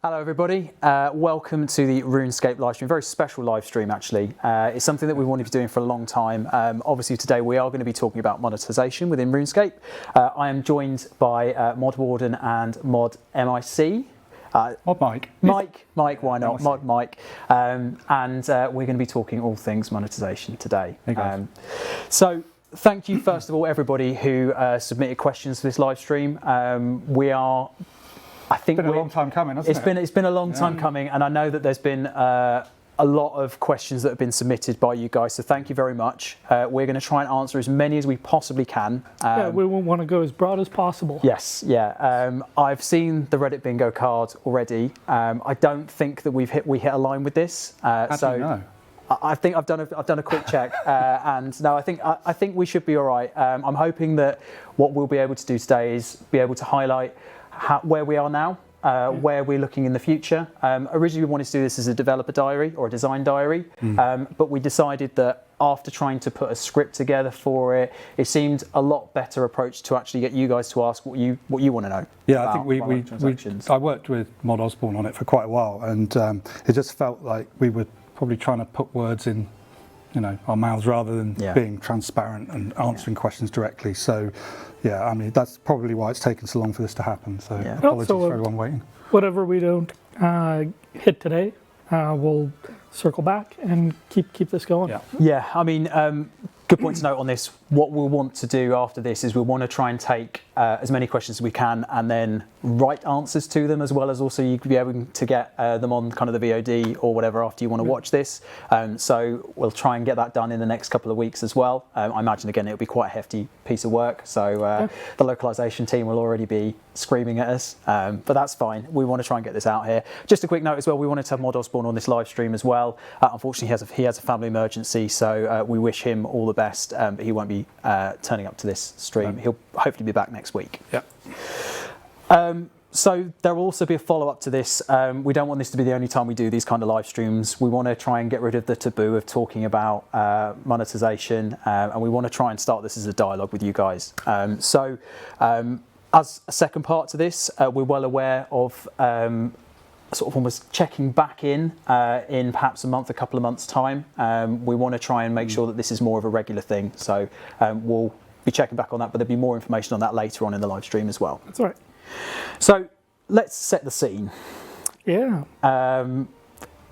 Hello everybody, welcome to the RuneScape live stream, very special live stream actually. It's something that we wanted to be doing for a long time. Obviously today we are going to be talking about monetization within RuneScape. I am joined by Mod Warden and Mod MIC. Mod Mike. Mike, why not? Mod Mike. And we're going to be talking all things monetization today. Hey so thank you first of all everybody who submitted questions for this live stream. I think it's been a long time coming, hasn't it? It's been a long time coming, and I know that there's been a lot of questions that have been submitted by you guys, so thank you very much. We're going to try and answer as many as we possibly can. Yeah, we want to go as broad as possible. Yes, yeah. I've seen the Reddit bingo card already. I don't think that we hit a line with this. How do you know? I think I've done a quick check, and no, I think we should be all right. I'm hoping that what we'll be able to do today is be able to highlight where we are now, where we're looking in the future. Originally we wanted to do this as a developer diary or a design diary, but we decided that after trying to put a script together for it, it seemed a lot better approach to actually get you guys to ask what you want to know. Yeah, I think I worked with Mod Osborne on it for quite a while, and it just felt like we were probably trying to put words in our mouths rather than being transparent and answering questions directly. So yeah, I mean, that's probably why it's taken so long for this to happen. So apologies for everyone waiting. Whatever we don't hit today, we'll circle back and keep this going. Yeah, I mean, good point to note on this. What we'll want to do after this is we'll want to try and take as many questions as we can and then write answers to them, as well as also you could be able to get them on kind of the VOD or whatever after you want to watch this. So we'll try and get that done in the next couple of weeks as well. I imagine again it'll be quite a hefty piece of work. So the localization team will already be screaming at us, but that's fine. We want to try and get this out here. Just a quick note as well, we wanted to have Mod Osborne on this live stream as well. Unfortunately he has a family emergency, so we wish him all the best, but he won't be turning up to this stream. He'll hopefully be back next week. So there will also be a follow-up to this. We don't want this to be the only time we do these kind of live streams. We want to try and get rid of the taboo of talking about monetization, and we want to try and start this as a dialogue with you guys. As a second part to this, we're well aware of sort of almost checking back in perhaps a couple of months' time. We want to try and make sure that this is more of a regular thing. So we'll be checking back on that, but there'll be more information on that later on in the live stream as well. That's right. So let's set the scene. Yeah.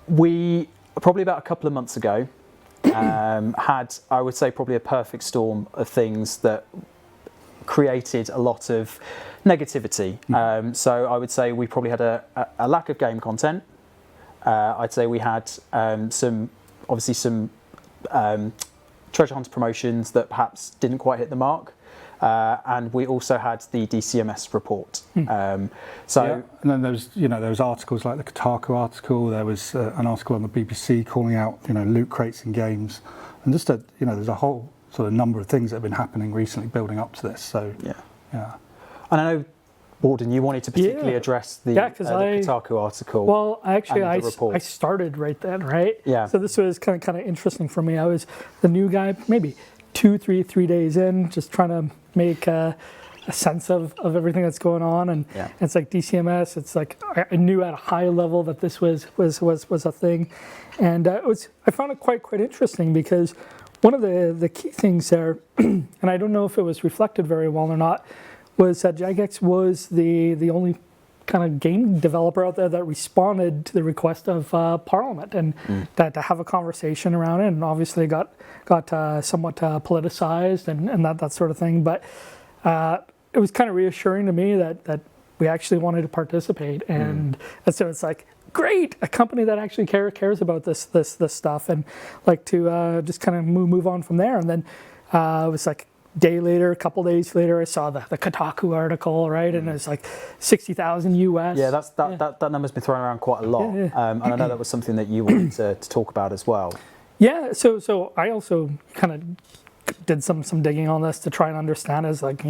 We probably about a couple of months ago had, I would say, probably a perfect storm of things that created a lot of negativity. So I would say we probably had a lack of game content. I'd say we had some treasure hunter promotions that perhaps didn't quite hit the mark. And we also had the DCMS report. And then there was articles like the Kotaku article. There was an article on the BBC calling out loot crates in games, and just there's a whole sort of number of things that have been happening recently building up to this. So yeah. And I know, Warden, you wanted to particularly address the Kotaku article. Well, actually, I started right then, right? Yeah. So this was kind of interesting for me. I was the new guy, maybe 3 days in, just trying to make a sense of everything that's going on. And it's like DCMS. It's like I knew at a high level that this was a thing, and I found it quite interesting because one of the key things there, and I don't know if it was reflected very well or not, was that jagex was the only kind of game developer out there that responded to the request of Parliament, and that to have a conversation around it, and obviously got somewhat politicized and that sort of thing. But it was kind of reassuring to me that we actually wanted to participate, and so it's like, great, a company that actually cares about this stuff, and like to just kind of move on from there. And then it was like a couple days later, I saw the Kotaku article, right, and it's like 60,000 US. Yeah, that number's been thrown around quite a lot, and I know that was something that you wanted to talk about as well. Yeah, so I also kind of did some digging on this to try and understand is like,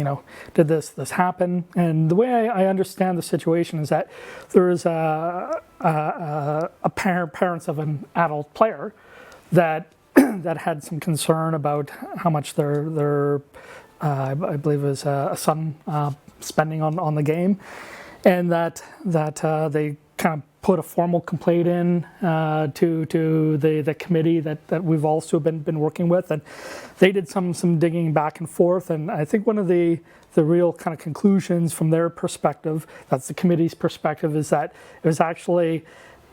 did this happen? And the way I understand the situation is that there is a parents of an adult player that that had some concern about how much their I believe it was a son spending on the game, and that they kind of put a formal complaint in to the committee that we've also been working with, and they did some digging back and forth. And I think one of the real kind of conclusions from their perspective, that's the committee's perspective, is that it was actually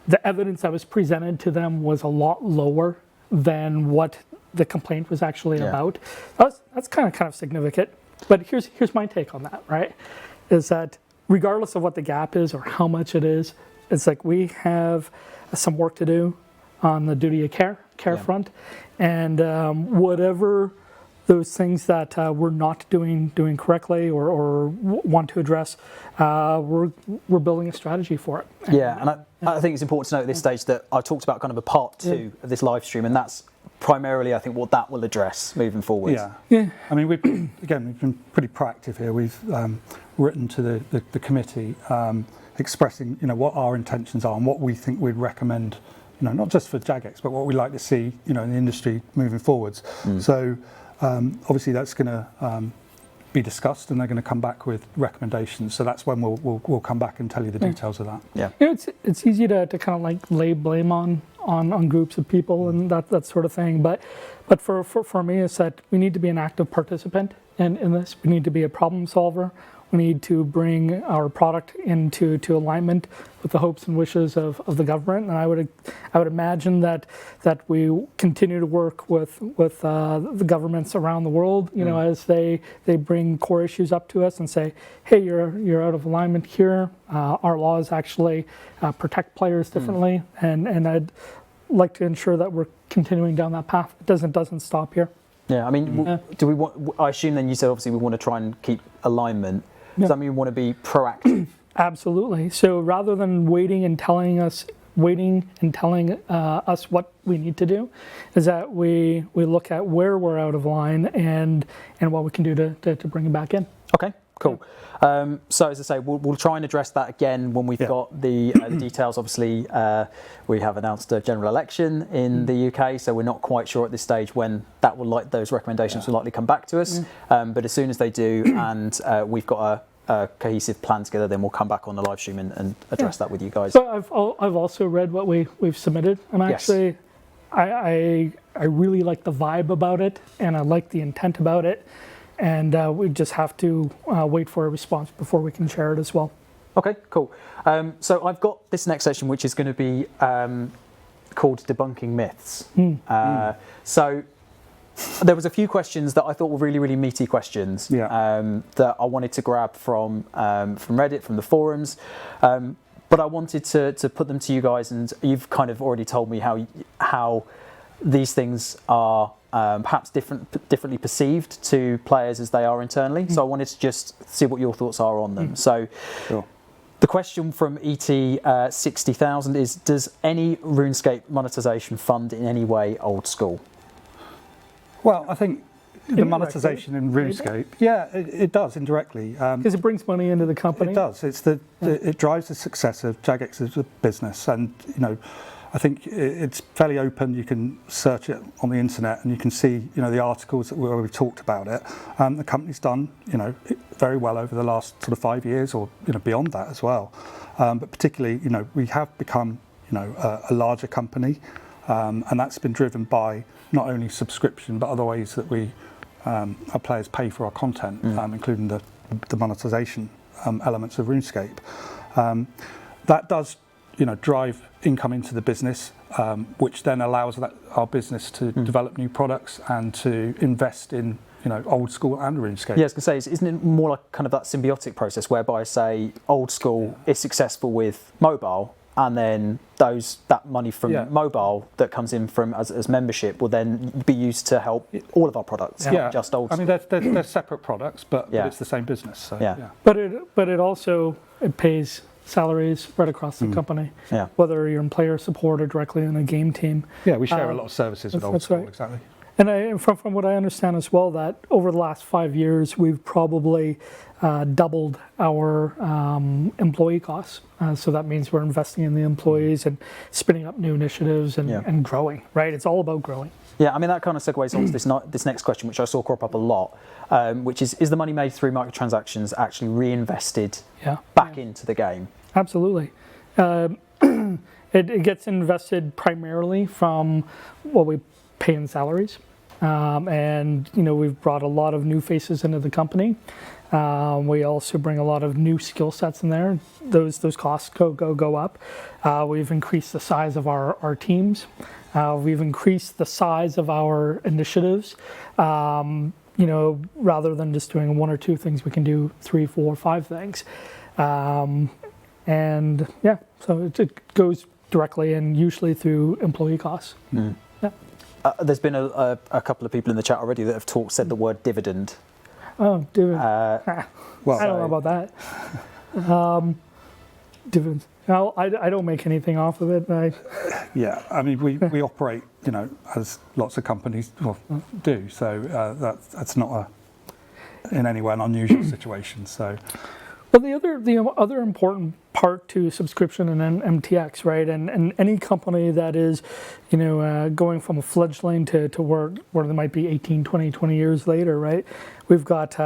the evidence that was presented to them was a lot lower than what the complaint was actually about. That's kind of significant. But here's my take on that, right? Is that regardless of what the gap is or how much it is, it's like we have some work to do on the duty of care front, and whatever those things that we're not doing correctly or want to address, we're building a strategy for it. And I think it's important to note at this stage that I talked about kind of a part 2 of this live stream, and that's primarily, I think, what that will address moving forward. Yeah. I mean, we've been pretty proactive here. We've written to the committee expressing, what our intentions are and what we think we'd recommend, not just for jagex, but what we'd like to see, in the industry moving forwards. So obviously that's going to be discussed, and they're going to come back with recommendations. So that's when we'll come back and tell you the details of that. Yeah. It's easy to kind of like lay blame on groups of people and that sort of thing. But for me, it's that we need to be an active participant in this. We need to be a problem solver. We need to bring our product into alignment with the hopes and wishes of the government. And I would imagine that we continue to work with the governments around the world, as they bring core issues up to us and say, hey, you're out of alignment here. Our laws actually protect players differently, and I'd like to ensure that we're continuing down that path. It doesn't stop here. Yeah, I mean, do we want? I assume then you said obviously we want to try and keep alignment. Does that mean we want to be proactive? Absolutely. So rather than waiting and telling us what we need to do, is that we look at where we're out of line and what we can do to bring it back in. Okay, cool. So as I say, we'll try and address that again when we've got the details. Obviously, we have announced a general election in the UK, so we're not quite sure at this stage when those recommendations will likely come back to us. But as soon as they do, and we've got a cohesive plan together, then we'll come back on the live stream and address that with you guys. So I've also read what we've submitted, and actually, I really like the vibe about it, and I like the intent about it. And we just have to wait for a response before we can share it as well. Okay, cool. So I've got this next section, which is going to be called Debunking Myths. So there was a few questions that I thought were really, really meaty questions that I wanted to grab from Reddit, from the forums. But I wanted to put them to you guys, and you've kind of already told me how these things are perhaps differently perceived to players as they are internally. So I wanted to just see what your thoughts are on them. So the question from ET60,000 is, does any RuneScape monetization fund in any way old school? Well, I think the monetization in RuneScape, it does indirectly. Because it brings money into the company. It does. It drives the success of jagex as a business, and I think it's fairly open. You can search it on the internet, and you can see, the articles where we've talked about it. The company's done, very well over the last sort of 5 years, or beyond that as well. But particularly, we have become, a larger company, and that's been driven by not only subscription but other ways that our players pay for our content, including the monetization elements of RuneScape. That does, drive income into the business, which then allows our business to develop new products and to invest in, old school and RuneScape. Yeah, I was going to say, isn't it more like kind of that symbiotic process whereby, say, old school is successful with mobile, and then that money from mobile that comes in from as membership will then be used to help all of our products, not just old school. I mean, they're separate products, but it's the same business. So, But it also pays salaries spread across the company, whether you're in player support or directly in a game team. Yeah, we share a lot of services with old school, exactly. And from what I understand as well, that over the last 5 years, we've probably doubled our employee costs. So that means we're investing in the employees and spinning up new initiatives and growing, right? It's all about growing. Yeah, I mean, that kind of segues on to this next question, which I saw crop up a lot, which is the money made through microtransactions actually reinvested back into the game? Absolutely. It gets invested primarily from what we pay in salaries. And we've brought a lot of new faces into the company. We also bring a lot of new skill sets in there. Those costs go up. We've increased the size of our teams. We've increased the size of our initiatives. Rather than just doing 1 or 2 things, we can do 3, 4, 5 things. So it goes directly and usually through employee costs. Mm. Yeah. There's been a couple of people in the chat already that have said the word dividend. Oh, dividend. Well, I don't know about that. Dividends. No, I don't make anything off of it. Yeah, I mean, we operate, as lots of companies do. So that's not in any way an unusual situation. So, well, the other important part to subscription and MTX, right? And any company that is, going from a fledgling to where they might be 18, 20 years later, right? We've got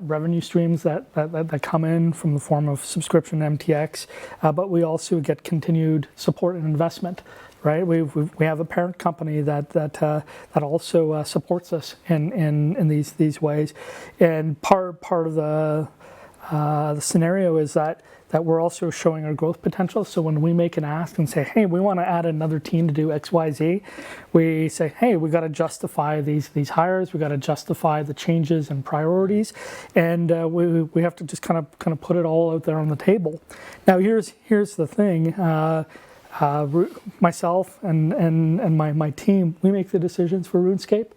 revenue streams that come in from the form of subscription MTX, but we also get continued support and investment, right? We have a parent company that also supports us in these ways, and part of the scenario is that we're also showing our growth potential. So when we make an ask and say, hey, we want to add another team to do XYZ, we say, hey, we got to justify these hires, we got to justify the changes and priorities, and we have to just kind of put it all out there on the table. Now here's the thing. Myself and my team, we make the decisions for RuneScape.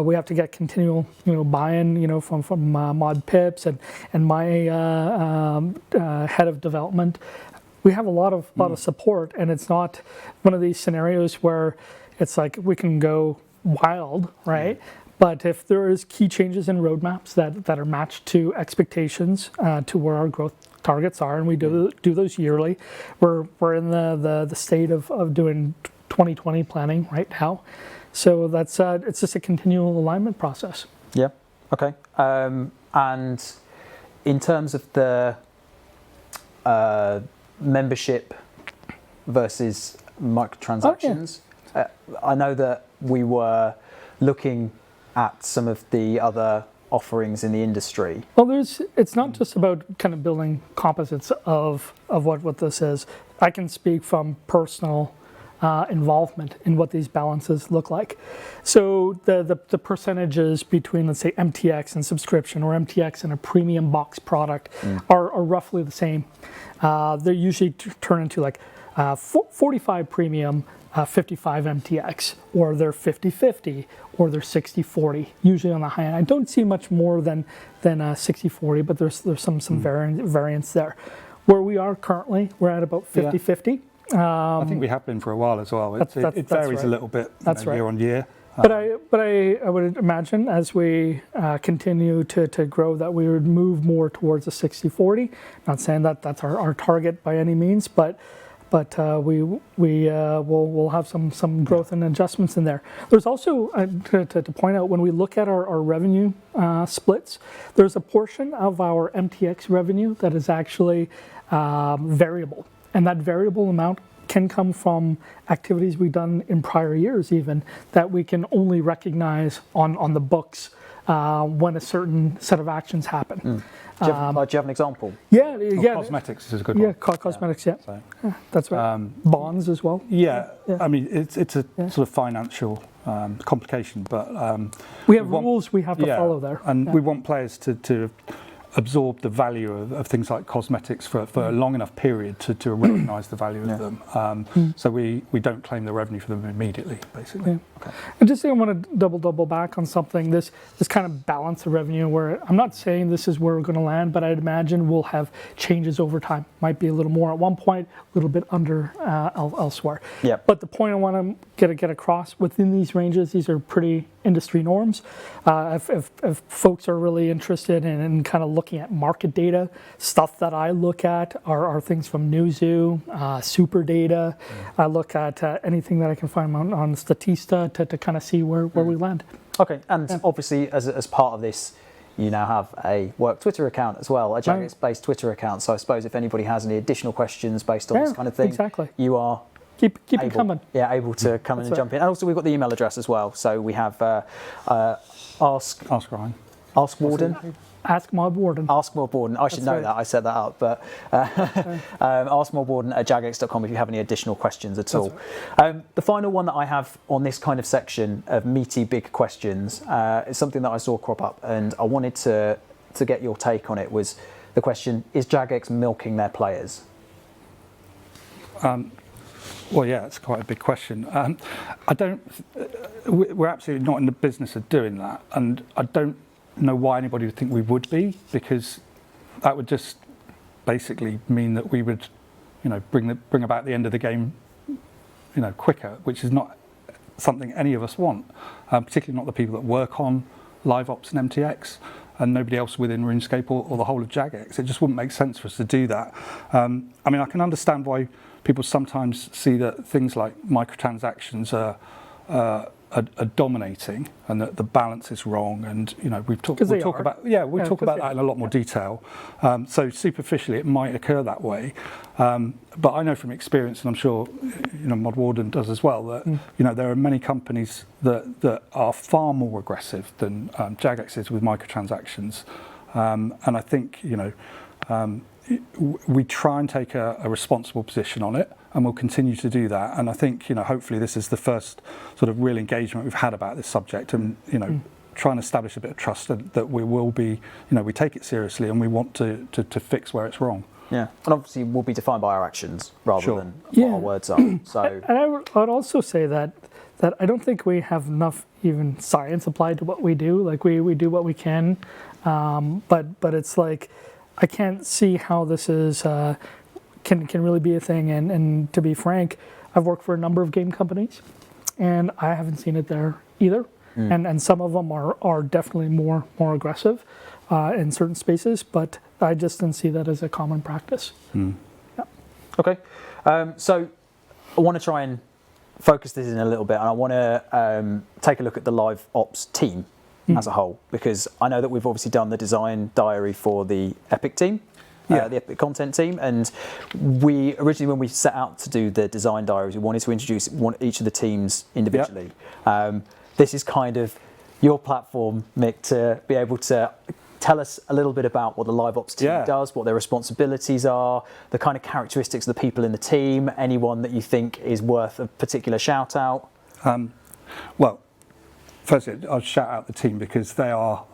We have to get continual, buy-in, from Mod Pips and my head of development. We have a lot of support, and it's not one of these scenarios where it's like we can go wild, right? But if there is key changes in roadmaps that are matched to expectations, to where our growth targets are, and we do those yearly, we're in the state of doing 2020 planning right now. So that's it's just a continual alignment process. Yeah. Okay. And in terms of the membership versus microtransactions, I know that we were looking at some of the other offerings in the industry. Well, it's not just about kind of building composites of what this is. I can speak from personal involvement in what these balances look like. So the percentages between, let's say, MTX and subscription, or MTX and a premium box product, are roughly the same. They usually turn into like 45 premium, 55 MTX, or they're 50-50, or they're 60-40, usually on the high end. I don't see much more than 60-40, but there's some variance there. Where we are currently, we're at about 50-50. I think we have been for a while as well. It varies a little bit year on year. But I would imagine as we continue to grow that we would move more towards a 60-40. Not saying that that's our target by any means, but we'll have some growth and adjustments in there. There's also, to point out, when we look at our revenue splits, there's a portion of our MTX revenue that is actually variable. And that variable amount can come from activities we've done in prior years even, that we can only recognize on the books when a certain set of actions happen. Do you have an example? Yeah. Cosmetics is a good one. Yeah, cosmetics, yeah. That's right. Bonds as well. Yeah. I mean, it's a sort of financial complication, but we have rules we have to follow there. And we want players to absorb the value of things like cosmetics for a long enough period to recognise the value of them. So we don't claim the revenue for them immediately, basically. Yeah. Okay. I just think I want to double back on something. This kind of balance of revenue, where I'm not saying this is where we're going to land, but I'd imagine we'll have changes over time. Might be a little more at one point, a little bit under elsewhere. Yeah. But the point I want to get across, within these ranges, these are pretty industry norms. If folks are really interested in kind of looking at market data, stuff that I look at are things from Newzoo, Super Data. I look at anything that I can find on Statista to kind of see where we land. Okay, and obviously as part of this, you now have a work Twitter account as well, a jagex-based Twitter account. So I suppose if anybody has any additional questions based on this kind of thing, you are keep it coming. Yeah, able to come in and jump in. And also we've got the email address as well. So we have Ask Warden. Ask Mod Warden. Ask Mod Warden. I should know that. I set that up. But askmodwarden@jagex.com if you have any additional questions at all. The final one that I have on this kind of section of meaty big questions is something that I saw crop up, and I wanted to get your take on it. Was the question: is jagex milking their players? Well, yeah, it's quite a big question. We're absolutely not in the business of doing that, and I don't know why anybody would think we would be, because that would just basically mean that we would, bring about the end of the game, quicker, which is not something any of us want, particularly not the people that work on live ops and MTX, and nobody else within RuneScape or the whole of jagex. It just wouldn't make sense for us to do that. I mean, I can understand why people sometimes see that things like microtransactions are dominating and that the balance is wrong, and we'll talk about that in a lot more detail. So superficially it might occur that way, but I know from experience, and I'm sure Mod Warden does as well, that there are many companies that are far more aggressive than jagex is with microtransactions, and I think we try and take a responsible position on it, and we'll continue to do that. And I think, hopefully this is the first sort of real engagement we've had about this subject, and, try and establish a bit of trust that we will be, we take it seriously and we want to fix where it's wrong. Yeah, and obviously we'll be defined by our actions rather than what our words are. So, and I would also say that I don't think we have enough even science applied to what we do. Like we do what we can, but it's like, I can't see how this is can really be a thing. And to be frank, I've worked for a number of game companies, and I haven't seen it there either. And some of them are definitely more aggressive in certain spaces, but I just didn't see that as a common practice. Yeah. Okay, so I want to try and focus this in a little bit, and I want to take a look at the live ops team as a whole, because I know that we've obviously done the design diary for the Epic team, the Epic Content team, and we originally, when we set out to do the design diaries, we wanted to introduce each of the teams individually. This is kind of your platform, Mick, to be able to tell us a little bit about what the live ops team does, what their responsibilities are, the kind of characteristics of the people in the team, anyone that you think is worth a particular shout out. Well, firstly, I'll shout out the team because they are,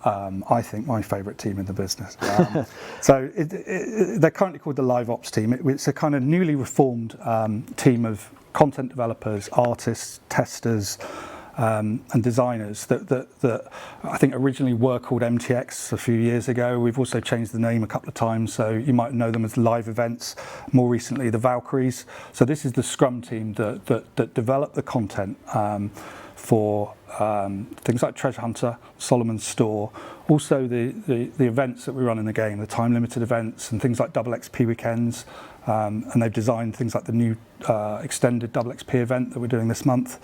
I think, my favourite team in the business. So they're currently called the Live Ops team. It's a kind of newly reformed team of content developers, artists, testers, and designers that I think originally were called MTX a few years ago. We've also changed the name a couple of times, so you might know them as Live Events. More recently, the Valkyries. So this is the Scrum team that developed the content for things like Treasure Hunter, Solomon's Store, also the events that we run in the game, the time-limited events and things like double XP weekends, and they've designed things like the new extended double XP event that we're doing this month.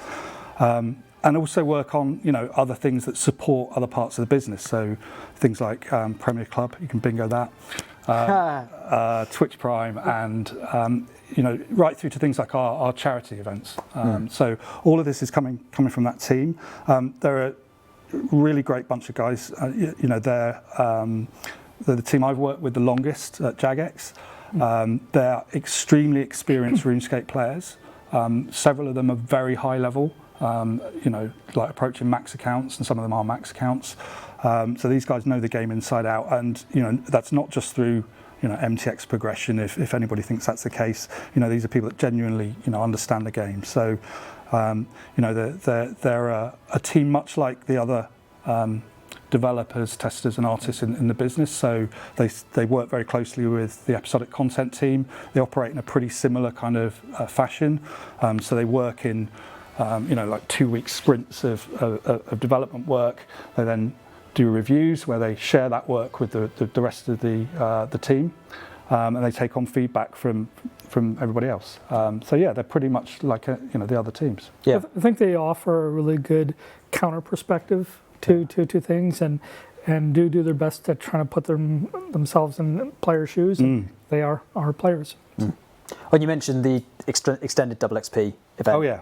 And also work on other things that support other parts of the business. So things like Premier Club, you can bingo that, Twitch Prime, and right through to things like our charity events. So all of this is coming from that team. They're a really great bunch of guys. They're the team I've worked with the longest at jagex. They're extremely experienced RuneScape players. Several of them are very high level. Like approaching max accounts, and some of them are max accounts. So these guys know the game inside out, and that's not just through MTX progression. If anybody thinks that's the case, these are people that genuinely understand the game. So they're a team much like the other developers, testers, and artists in the business. So they work very closely with the episodic content team. They operate in a pretty similar kind of fashion. So they work in like 2-week sprints of development work. They then do reviews where they share that work with the rest of the team, and they take on feedback from everybody else. So yeah, they're pretty much like the other teams. Yeah, I think they offer a really good counter perspective to things, and and do their best to try to put themselves in player shoes. And they are our players. When you mentioned the extended double XP event, oh yeah,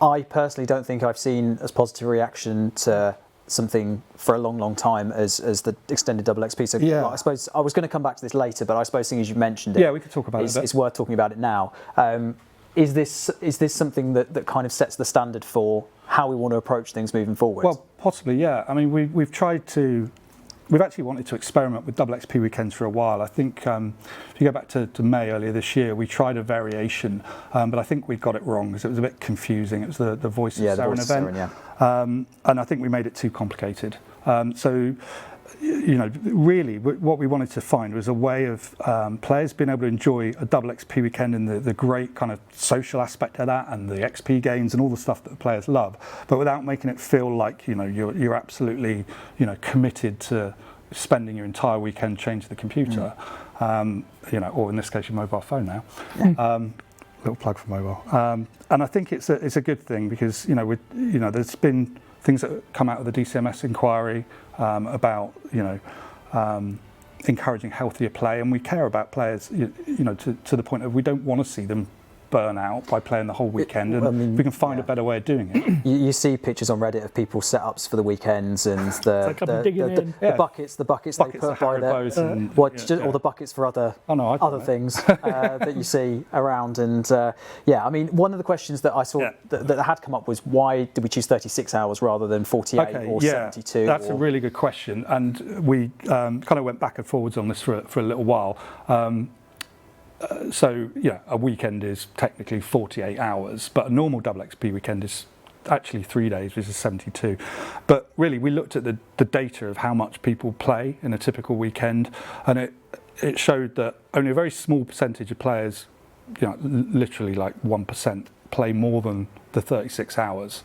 I personally don't think I've seen as positive reaction to something for a long time as the extended double XP. So yeah. I suppose I was going to come back to this later, but I suppose seeing as you mentioned it, yeah, we could talk about it. It's worth talking about it now. Is this something that kind of sets the standard for how we want to approach things moving forward? Well, possibly, yeah. I mean, we've actually wanted to experiment with double XP weekends for a while. I think if you go back to May earlier this year, we tried a variation, but I think we got it wrong because it was a bit confusing. It was the Voice of Seren event, and I think we made it too complicated. So, you know, really what we wanted to find was a way of players being able to enjoy a double XP weekend and the great kind of social aspect of that and the XP gains and all the stuff that the players love, but without making it feel like, you know, you're absolutely, you know, committed to spending your entire weekend changing the computer, you know, or in this case your mobile phone now. Little plug for mobile. And I think it's a good thing because, you know, there's been things that come out of the DCMS inquiry about, you know, encouraging healthier play, and we care about players, you know, to the point of we don't want to see them burn out by playing the whole weekend, and I mean, we can find a better way of doing it. You see pictures on Reddit of people's setups for the weekends and the buckets they put by or the buckets for other things that you see around. And I mean, one of the questions that I saw that had come up was, why did we choose 36 hours rather than 48 or 72? That's a really good question, and we kind of went back and forwards on this for a little while. So yeah, a weekend is technically 48 hours, but a normal double XP weekend is actually 3 days, which is 72. But really, we looked at the data of how much people play in a typical weekend, and it showed that only a very small percentage of players, you know, literally like 1%, play more than the 36 hours.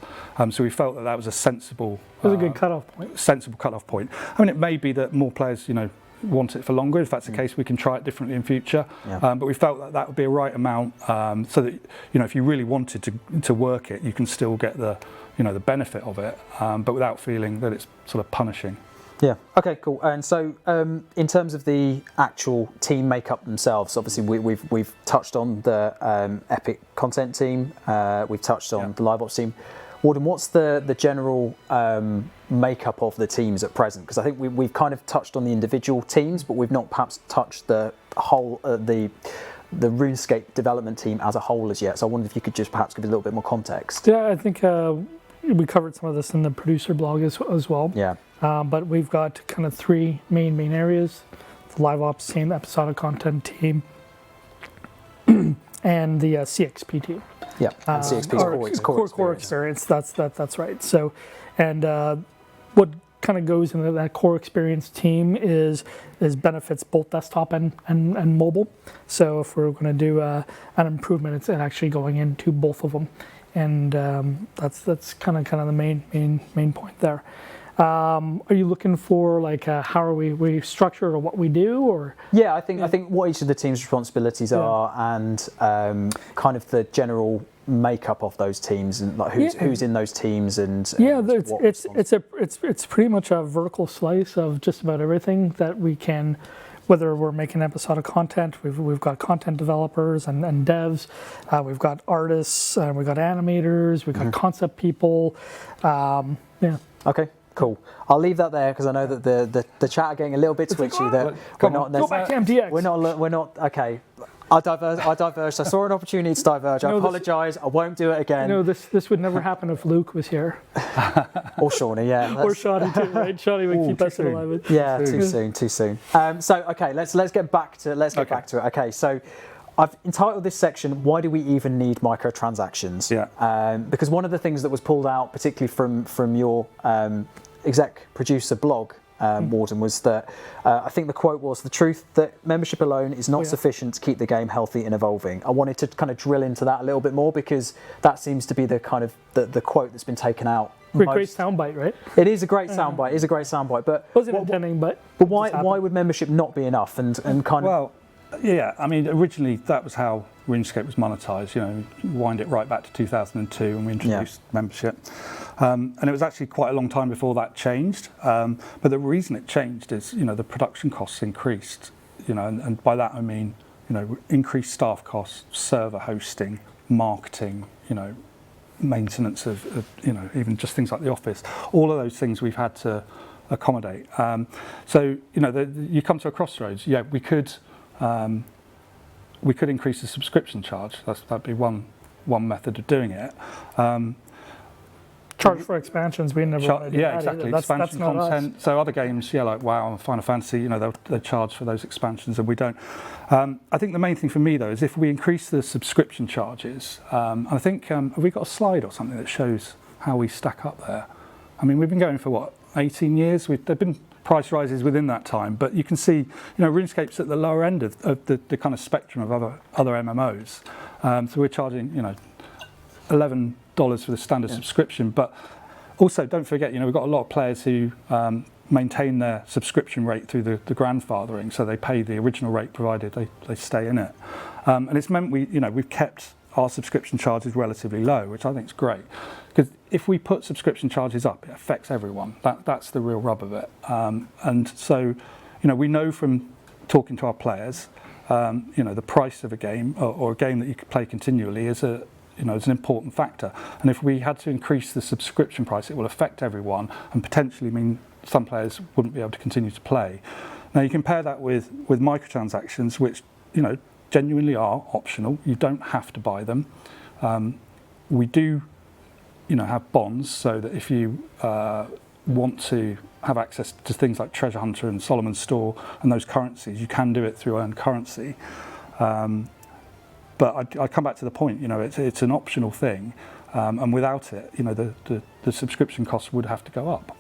So we felt that was a sensible. It was a good cutoff point. Sensible cutoff point. I mean, it may be that more players, you know, want it for longer. If that's the case, we can try it differently in future. But we felt that would be a right amount, so that, you know, if you really wanted to work it, you can still get the, you know, the benefit of it, but without feeling that it's sort of punishing. Yeah. Okay. Cool. And so, in terms of the actual team makeup themselves, obviously we've touched on the Mtx Content team. We've touched on the Live Ops team. Warden, what's the general makeup of the teams at present? Because I think we've kind of touched on the individual teams, but we've not perhaps touched the whole the RuneScape development team as a whole as yet. So I wondered if you could just perhaps give a little bit more context. Yeah, I think we covered some of this in the producer blog as well. Yeah. But we've got kind of three main areas: the Live Ops team, the episodic content team, and the CXP team. Yeah, and CXP's core experience. That's right. So, and what kind of goes into that core experience team is benefits both desktop and mobile. So if we're going to do an improvement, it's actually going into both of them, and that's kind of the main point there. Are you looking for like how are we structured or what we do, or? Yeah, I think what each of the team's responsibilities are, and kind of the general makeup of those teams, and like who's in those teams, and it's pretty much a vertical slice of just about everything that we can. Whether we're making episodic content, we've got content developers and devs, we've got artists, we've got animators, we've got concept people. Okay. Cool. I'll leave that there because I know that the chat are getting a little bit twitchy. That go back to MTX. We're not okay. I diverged. I saw an opportunity to diverge. I apologise. I won't do it again. This would never happen if Luke was here. Or Shawnee, yeah. Or Shawnee too, right? Shawnee would keep us alive. Yeah, too soon. So okay, let's get back to it. Okay, so I've entitled this section, "Why do we even need microtransactions?" Yeah. Because one of the things that was pulled out, particularly from your exec producer blog, Warden, was that I think the quote was, "The truth that membership alone is not sufficient to keep the game healthy and evolving." I wanted to kind of drill into that a little bit more because that seems to be the kind of the quote that's been taken out. Great soundbite, right? It is a great soundbite. But wasn't intending, but why would membership not be enough? And kind of Yeah, I mean, originally that was how RuneScape was monetized. You know, wind it right back to 2002 when we introduced membership, and it was actually quite a long time before that changed. But the reason it changed is, you know, the production costs increased. You know, and by that I mean, you know, increased staff costs, server hosting, marketing. You know, maintenance of you know, even just things like the office. All of those things we've had to accommodate. So you know, you come to a crossroads. Yeah, we could increase the subscription charge. That'd be one method of doing it. Charge for expansions. We never want to do yeah, that exactly. either. Expansion content. So other games, yeah, like WoW and Final Fantasy, you know, they charge for those expansions, and we don't. I think the main thing for me though is if we increase the subscription charges. I think have we got a slide or something that shows how we stack up there? I mean, we've been going for what, 18 years. There've been price rises within that time, but you can see, you know, RuneScape's at the lower end of the kind of spectrum of other MMOs. So we're charging, you know, $11 for the standard subscription, but also don't forget, you know, we've got a lot of players who maintain their subscription rate through the grandfathering, so they pay the original rate provided they stay in it, and it's meant we've kept our subscription charges relatively low, which I think is great, because if we put subscription charges up, it affects everyone. That's the real rub of it, and so, you know, we know from talking to our players, you know, the price of a game or a game that you could play continually is an important factor. And if we had to increase the subscription price, it will affect everyone and potentially mean some players wouldn't be able to continue to play. Now you compare that with microtransactions, which, you know, genuinely are optional. You don't have to buy them. We do, you know, have bonds so that if you want to have access to things like Treasure Hunter and Solomon's Store and those currencies, you can do it through earned currency. But I come back to the point, you know, it's an optional thing, and without it, you know, the subscription costs would have to go up.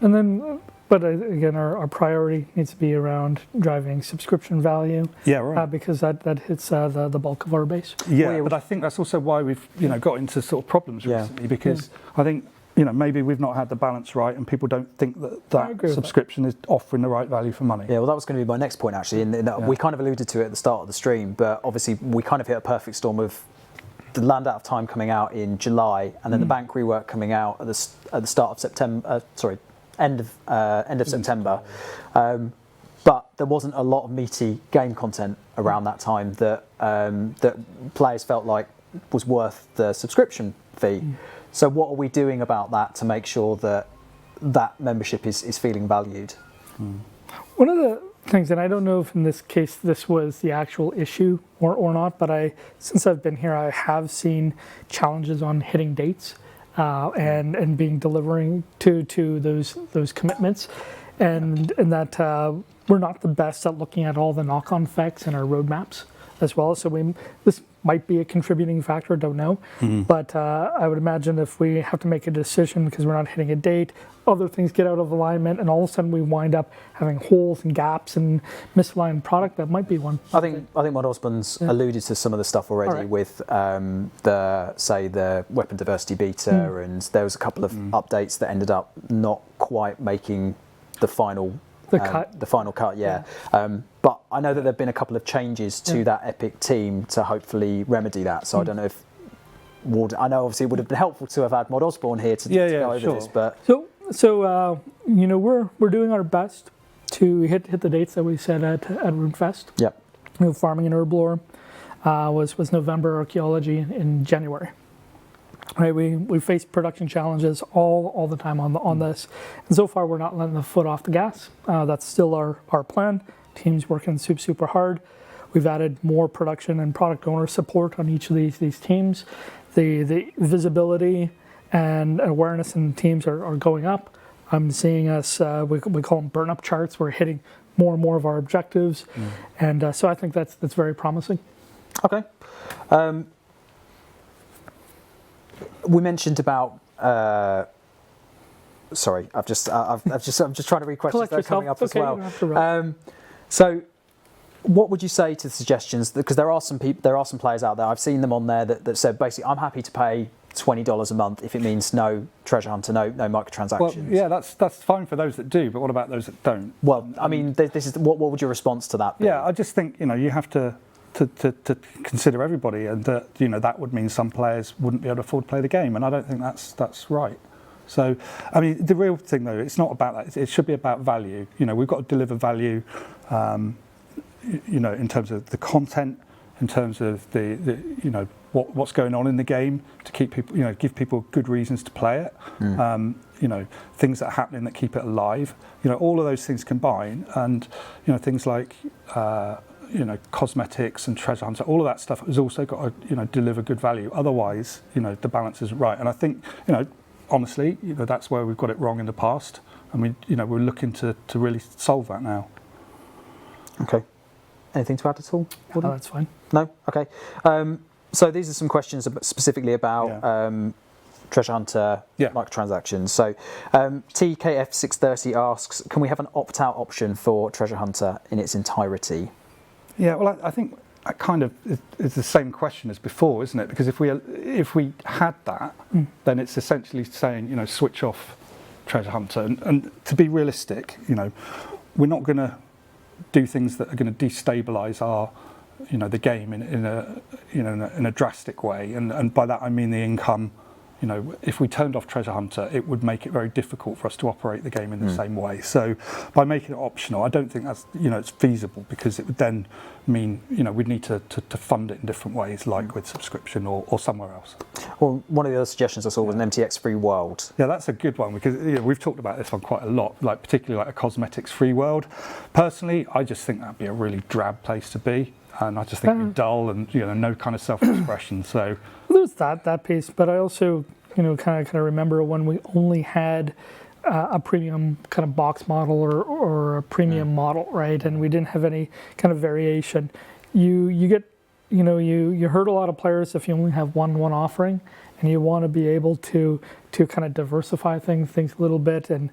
And then, but again, our priority needs to be around driving subscription value. Yeah, right. Because that hits the bulk of our base. Yeah, but I think that's also why we've, you know, got into sort of problems recently, because I think, you know, maybe we've not had the balance right, and people don't think that subscription is offering the right value for money. Yeah, well, that was going to be my next point actually. We kind of alluded to it at the start of the stream, but obviously we kind of hit a perfect storm of the Land Out of Time coming out in July, and then the bank rework coming out at the start of September. End of September. But there wasn't a lot of meaty game content around that time that players felt like was worth the subscription fee. So what are we doing about that to make sure that membership is feeling valued? One of the things, and I don't know if in this case this was the actual issue or not, but since I've been here, I have seen challenges on hitting dates and delivering to those commitments, and that we're not the best at looking at all the knock-on effects in our roadmaps as well. So this might be a contributing factor, don't know. But I would imagine if we have to make a decision because we're not hitting a date, other things get out of alignment, and all of a sudden we wind up having holes and gaps and misaligned product, that might be one. I think Mod Osborne's alluded to some of the stuff already with the weapon diversity beta, and there was a couple of updates that ended up not quite making the final cut, yeah. But I know that there have been a couple of changes to that Epic team to hopefully remedy that. So I don't know if I know obviously it would have been helpful to have had Mod Osborne here to go over this, but so you know, we're doing our best to hit the dates that we set at RuneFest. Yeah. You know, farming in Herblore was November, archaeology in January. Right, we face production challenges all the time on this, and so far we're not letting the foot off the gas. That's still our plan. Team's working super hard. We've added more production and product owner support on each of these teams. The visibility and awareness in teams are going up. I'm seeing us, we call them burn up charts. We're hitting more and more of our objectives, and so I think that's very promising. Okay. We mentioned about. Sorry, I'm just trying to read questions that are coming up as well. So, what would you say to the suggestions? Because there are some players out there. I've seen them on there that said basically, I'm happy to pay $20 a month if it means no treasure hunter, no microtransactions. Well, yeah, that's fine for those that do, but what about those that don't? Well, I mean, this is what would your response to that be? Yeah, I just think you have to consider everybody, and that that would mean some players wouldn't be able to afford to play the game, and I don't think that's right. So, I mean, the real thing though, it's not about that. It should be about value. We've got to deliver value, in terms of the content, in terms of the what's going on in the game, to keep people, give people good reasons to play it. Things that are happening that keep it alive. All of those things combine, and things like cosmetics and treasure hunter, all of that stuff has also got to deliver good value. Otherwise, the balance isn't right. And I think honestly, that's where we've got it wrong in the past, and we're looking to really solve that now. Okay. Anything to add at all? No, that's fine. No? Okay. So these are some questions specifically about treasure hunter microtransactions. So TKF630 asks, can we have an opt-out option for treasure hunter in its entirety? Yeah, well, I think that kind of is the same question as before, isn't it? Because if we had that, then it's essentially saying, switch off treasure hunter. And to be realistic, we're not going to do things that are going to destabilise our, the game in a drastic way. And by that I mean the income. If we turned off treasure hunter, it would make it very difficult for us to operate the game in the same way. So by making it optional, I don't think that's it's feasible, because it would then mean we'd need to fund it in different ways, like with subscription or somewhere else. Well, one of the other suggestions I saw was an MTX free world. Yeah, that's a good one, because we've talked about this one quite a lot, like particularly like a cosmetics free world. Personally, I just think that'd be a really drab place to be, and I just think it'd be dull and no kind of self-expression. So there's that piece, but I also kind of remember when we only had a premium kind of box model or a premium model, right? And we didn't have any kind of variation. You get you hurt a lot of players if you only have one offering, and you want to be able to kind of diversify things a little bit, and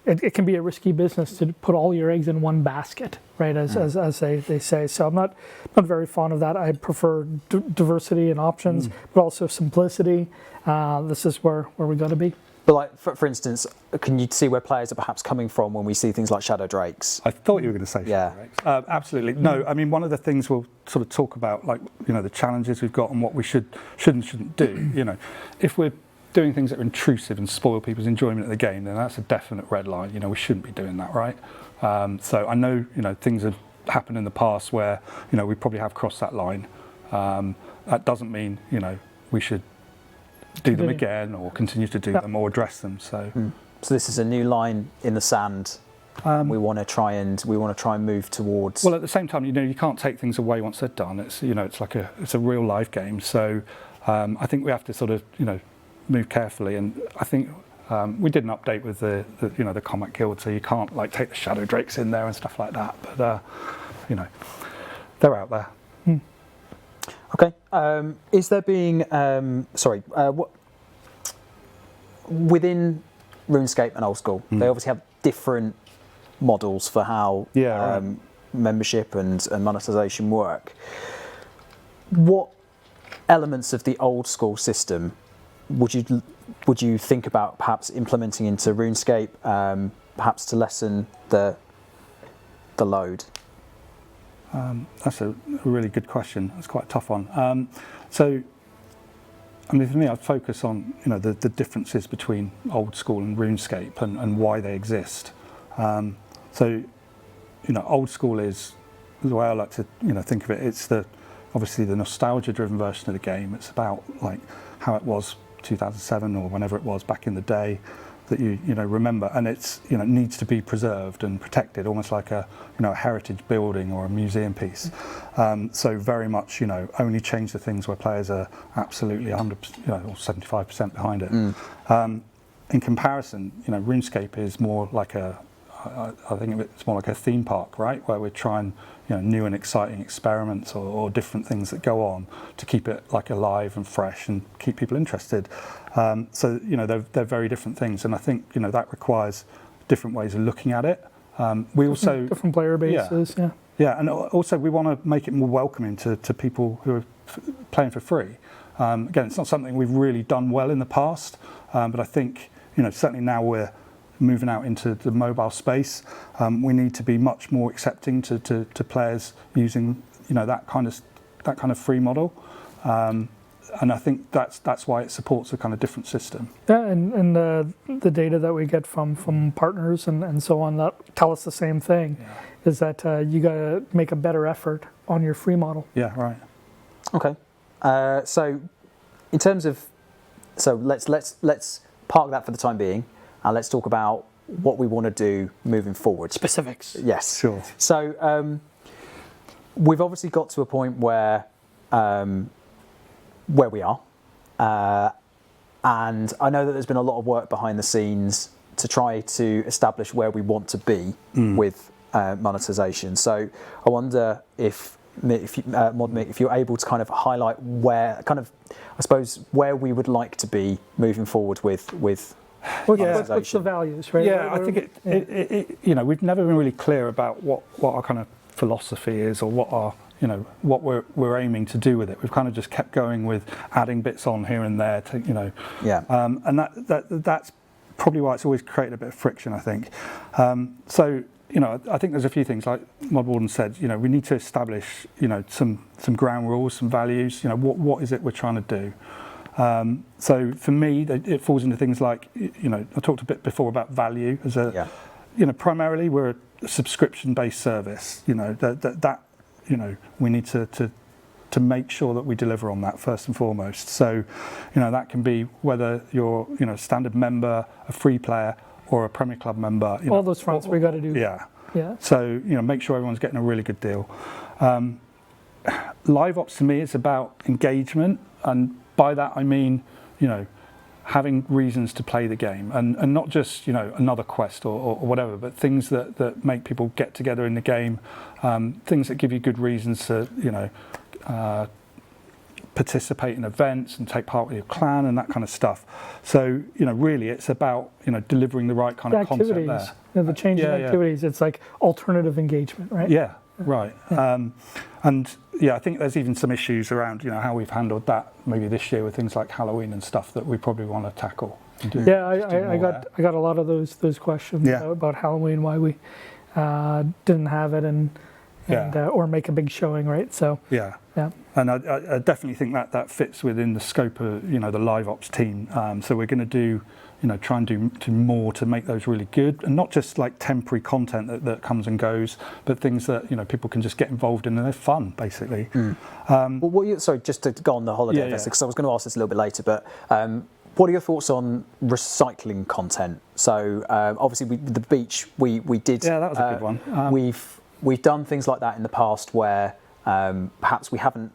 it can be a risky business to put all your eggs in one basket, right? As they say. So I'm not very fond of that. I prefer diversity and options, but also simplicity. This is where we got to be. But like, for instance, can you see where players are perhaps coming from when we see things like Shadow Drakes? I thought you were going to say Shadow Drakes. Absolutely. No, I mean, one of the things we'll sort of talk about, like, the challenges we've got and what we should and shouldn't do. If we're doing things that are intrusive and spoil people's enjoyment of the game, then that's a definite red line. We shouldn't be doing that, right? So I know, things have happened in the past where, we probably have crossed that line. That doesn't mean, we should do them again or continue to do them or address them. So this is a new line in the sand. We want to try and move towards. Well, at the same time, you can't take things away once they're done. It's it's a real live game. So I think we have to sort of move carefully, and I think we did an update with the Combat Guild, so you can't like take the Shadow Drakes in there and stuff like that. But they're out there. Okay. Is there being within RuneScape and Old School? They obviously have different models for how membership and monetization work. What elements of the Old School system would you think about perhaps implementing into RuneScape, perhaps to lessen the load? That's a really good question. That's quite a tough one. So, I mean, for me, I'd focus on the differences between Old School and RuneScape and why they exist. So, Old School is the way I like to think of it. It's obviously the nostalgia-driven version of the game. It's about like how it was 2007 or whenever it was back in the day that you remember, and it's needs to be preserved and protected, almost like a heritage building or a museum piece. So very much only change the things where players are absolutely 100% or 75% behind it. In comparison, RuneScape is more like I think it's more like a theme park, right, where we're trying new and exciting experiments or different things that go on to keep it like alive and fresh and keep people interested. So they're very different things, and I think that requires different ways of looking at it. We also different player bases, and also we want to make it more welcoming to people who are playing for free. Again, it's not something we've really done well in the past, but I think certainly now we're moving out into the mobile space. We need to be much more accepting to players using that kind of free model. And I think that's why it supports a kind of different system. Yeah, and the data that we get from partners and so on that tell us the same thing, is that you got to make a better effort on your free model. Yeah, right. Okay. So in terms of, let's park that for the time being, and let's talk about what we want to do moving forward. Specifics. Yes. Sure. So we've obviously got to a point where we are, and I know that there's been a lot of work behind the scenes to try to establish where we want to be with monetization. So I wonder if Mod MIC, if you're able to kind of highlight where, kind of, I suppose, where we would like to be moving forward with monetization. What's the values, right? Yeah, I think we've never been really clear about what our kind of philosophy is, or what our what we're aiming to do with it. We've kind of just kept going with adding bits on here and there to and that's probably why it's always created a bit of friction, I think. So I think there's a few things, like Mod Warden said, we need to establish some ground rules, some values. What is it we're trying to do? So for me, it falls into things like I talked a bit before about value as a primarily we're a subscription-based service. That we need to make sure that we deliver on that first and foremost. So that can be whether you're a standard member, a free player, or a Premier Club member. All those fronts we got to do. Yeah. So make sure everyone's getting a really good deal. Live ops to me is about engagement, and by that I mean having reasons to play the game, and not just another quest or whatever, but things that make people get together in the game, things that give you good reasons to participate in events and take part with your clan and that kind of stuff. So really it's about delivering the right kind of content there. The changing activities. It's like alternative engagement, right? Yeah. Right. And I think there's even some issues around how we've handled that maybe this year with things like Halloween and stuff that we probably want to tackle. I got a lot of those questions about Halloween, why we didn't have it and or make a big showing, right? So and I definitely think that fits within the scope of the live ops team. So we're going to do try and do more to make those really good, and not just like temporary content that comes and goes, but things that people can just get involved in and they're fun, basically. Sorry, just to go on the holiday, because I was going to ask this a little bit later, but what are your thoughts on recycling content? So obviously the beach we did. Yeah, that was a good one. We've done things like that in the past where perhaps we haven't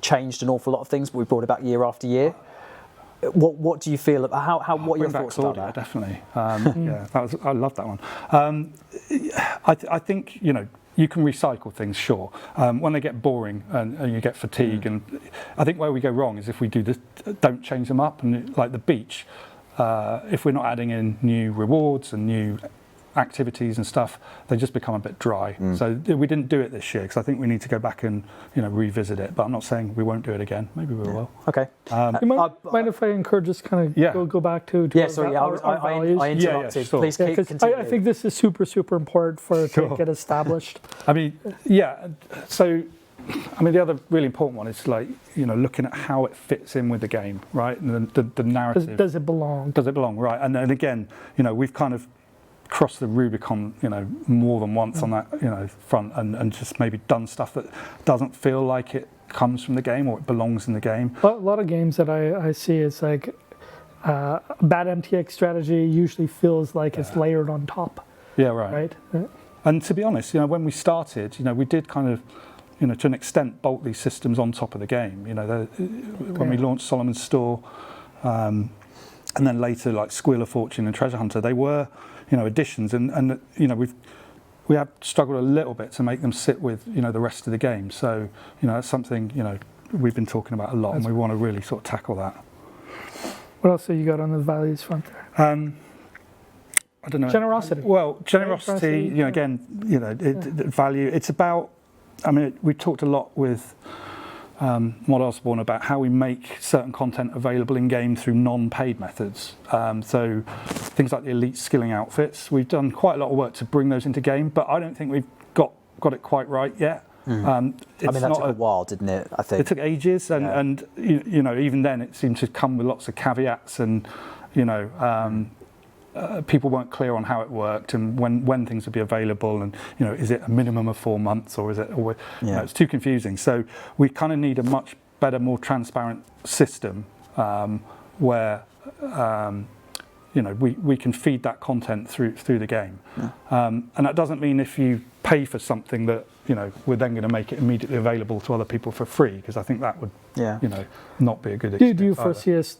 changed an awful lot of things, but we've brought it back year after year. What do you feel about what are your thoughts about that? Definitely. I love that one. I think you can recycle things, sure. When they get boring and you get fatigue, and I think where we go wrong is if we do this, don't change them up, and like the beach, if we're not adding in new rewards and new activities and stuff, they just become a bit dry. So we didn't do it this year because I think we need to go back and revisit it, but I'm not saying we won't do it again. Maybe we will. Okay. You mind if I encourage us kind of go back to our values? I interrupted. Sure. Please continue. I think this is super important for it to get established. I mean, so the other really important one is looking at how it fits in with the game, right? And the narrative. Does it belong? Does it belong, right? And then again, we've kind of crossed the Rubicon, more than once on that, front, and just maybe done stuff that doesn't feel like it comes from the game or it belongs in the game. A lot of games that I see, it's like a bad MTX strategy usually feels like it's layered on top. Yeah, right. And to be honest, when we started, we did kind of, to an extent, bolt these systems on top of the game. When we launched Solomon's Store, and then later like Squeal of Fortune and Treasure Hunter, they were additions, and we have struggled a little bit to make them sit with the rest of the game. So that's something we've been talking about a lot, and we want to really sort of tackle that. What else have you got on the values front there? I don't know. Generosity. Well, generosity. Again, value. It's about. I mean, we talked a lot with Mod Osborne about how we make certain content available in game through non-paid methods. So things like the elite skilling outfits, we've done quite a lot of work to bring those into game, but I don't think we've got it quite right yet. I mean, that took a while, didn't it? I think it took ages, and you know, even then it seemed to come with lots of caveats, and you know, people weren't clear on how it worked and when things would be available, and you know, is it a minimum of 4 months or is it? You know, it's too confusing. So we kind of need a much better, more transparent system where you know, we can feed that content through the game, and that doesn't mean if you pay for something that, you know, we're then going to make it immediately available to other people for free, because I think that would you know, not be a good experience. Do you foresee us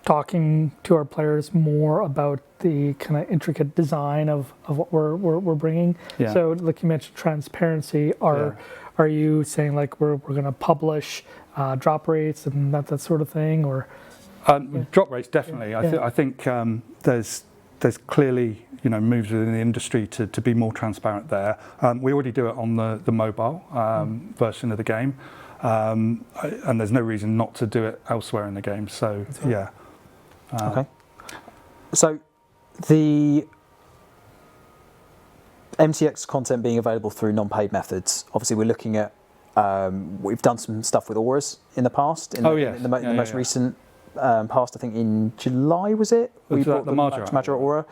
talking to our players more about the kind of intricate design of what we're bringing? So like you mentioned transparency, are you saying like we're going to publish drop rates and that sort of thing, or drop rates definitely. I think there's clearly, you know, moves within the industry to be more transparent there. We already do it on the mobile version of the game, and there's no reason not to do it elsewhere in the game. So okay. So the MTX content being available through non-paid methods. Obviously, we're looking at. We've done some stuff with Auras in the past. In the most recent past, I think in July, was it? We brought the Majora Aura.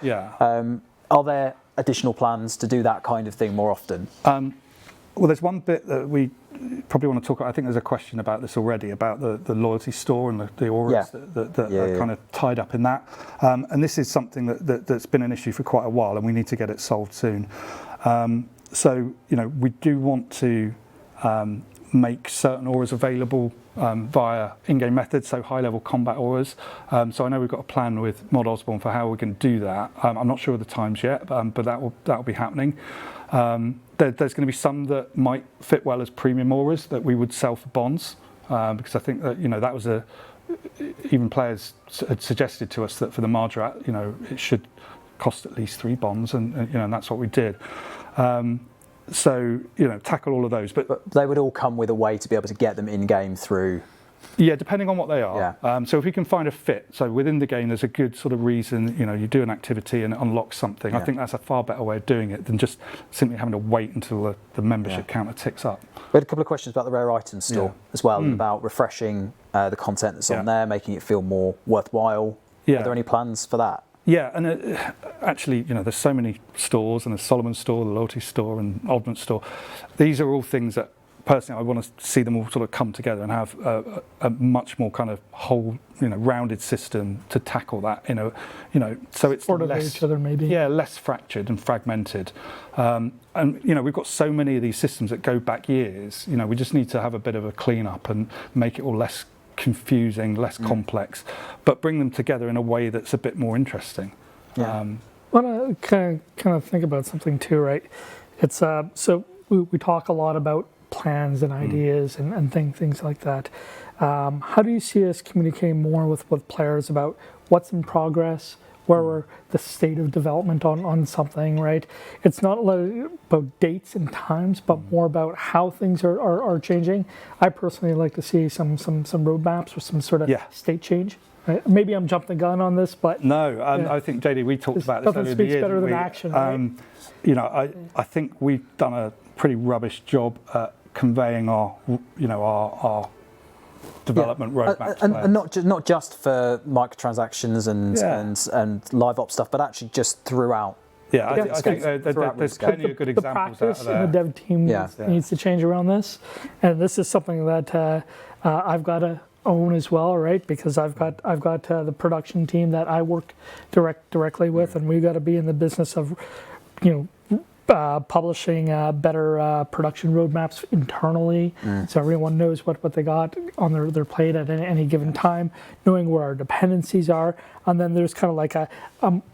Are there additional plans to do that kind of thing more often? Well, there's one bit that we probably want to talk about. I think there's a question about this already, about the loyalty store and the auras that are kind of tied up in that. And this is something that's been an issue for quite a while, and we need to get it solved soon. So, you know, we do want to make certain auras available via in-game methods, so high-level combat auras. So I know we've got a plan with Mod Osborne for how we can do that. I'm not sure of the times yet, but that will be happening. There's going to be some that might fit well as premium auras that we would sell for bonds, because I think that, you know, that was even players had suggested to us that for the Majora, you know, it should cost at least 3 bonds, and you know, and that's what we did. So, you know, tackle all of those, but they would all come with a way to be able to get them in game through. Yeah, depending on what they are. So if we can find a fit, so within the game there's a good sort of reason, you know, you do an activity and it unlocks something. I think that's a far better way of doing it than just simply having to wait until the membership counter ticks up. We had a couple of questions about the rare items store as well, about refreshing the content that's on there, making it feel more worthwhile. Are there any plans for that? Yeah, and actually, you know, there's so many stores, and there's Solomon's store, the Loyalty store, and Oddment store. These are all things that, personally, I want to see them all sort of come together and have a much more kind of whole, you know, rounded system to tackle that. You know, so it's less each other maybe. Yeah, less fractured and fragmented. And you know, we've got so many of these systems that go back years. You know, we just need to have a bit of a clean up and make it all less confusing, less complex, but bring them together in a way that's a bit more interesting. I want to kind of think about something too, right? It's so we talk a lot about plans and ideas and things like that. How do you see us communicating more with players about what's in progress, where we're the state of development on something, right? It's not about dates and times, but more about how things are changing. I personally like to see some roadmaps or some sort of state change. Right? Maybe I'm jumping the gun on this, but no, I think JD, we talked about this earlier in the year. Nothing speaks better than action. Right? You know, I think we've done a pretty rubbish job at conveying our development roadmap, and not just for microtransactions and live op stuff, but actually just throughout. I think there's plenty of good examples out of there. The dev team needs to change around this, and this is something that I've got to own as well, right? Because I've got the production team that I work directly with, and we've got to be in the business of, you know, publishing better production roadmaps internally, so everyone knows what they got on their plate at any given time, knowing where our dependencies are, and then there's kind of like a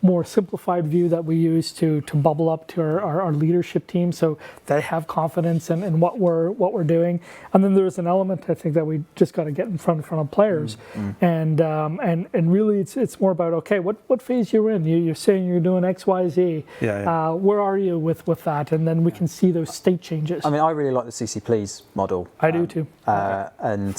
more simplified view that we use to bubble up to our leadership team, so they have confidence in what we're doing, and then there's an element I think that we just got to get in front of players, and really it's more about, okay, what phase you're in. You're saying you're doing X, Y, Z. Where are you with with that, and then we can see those state changes. I mean, I really like the CC Please model. I do too. And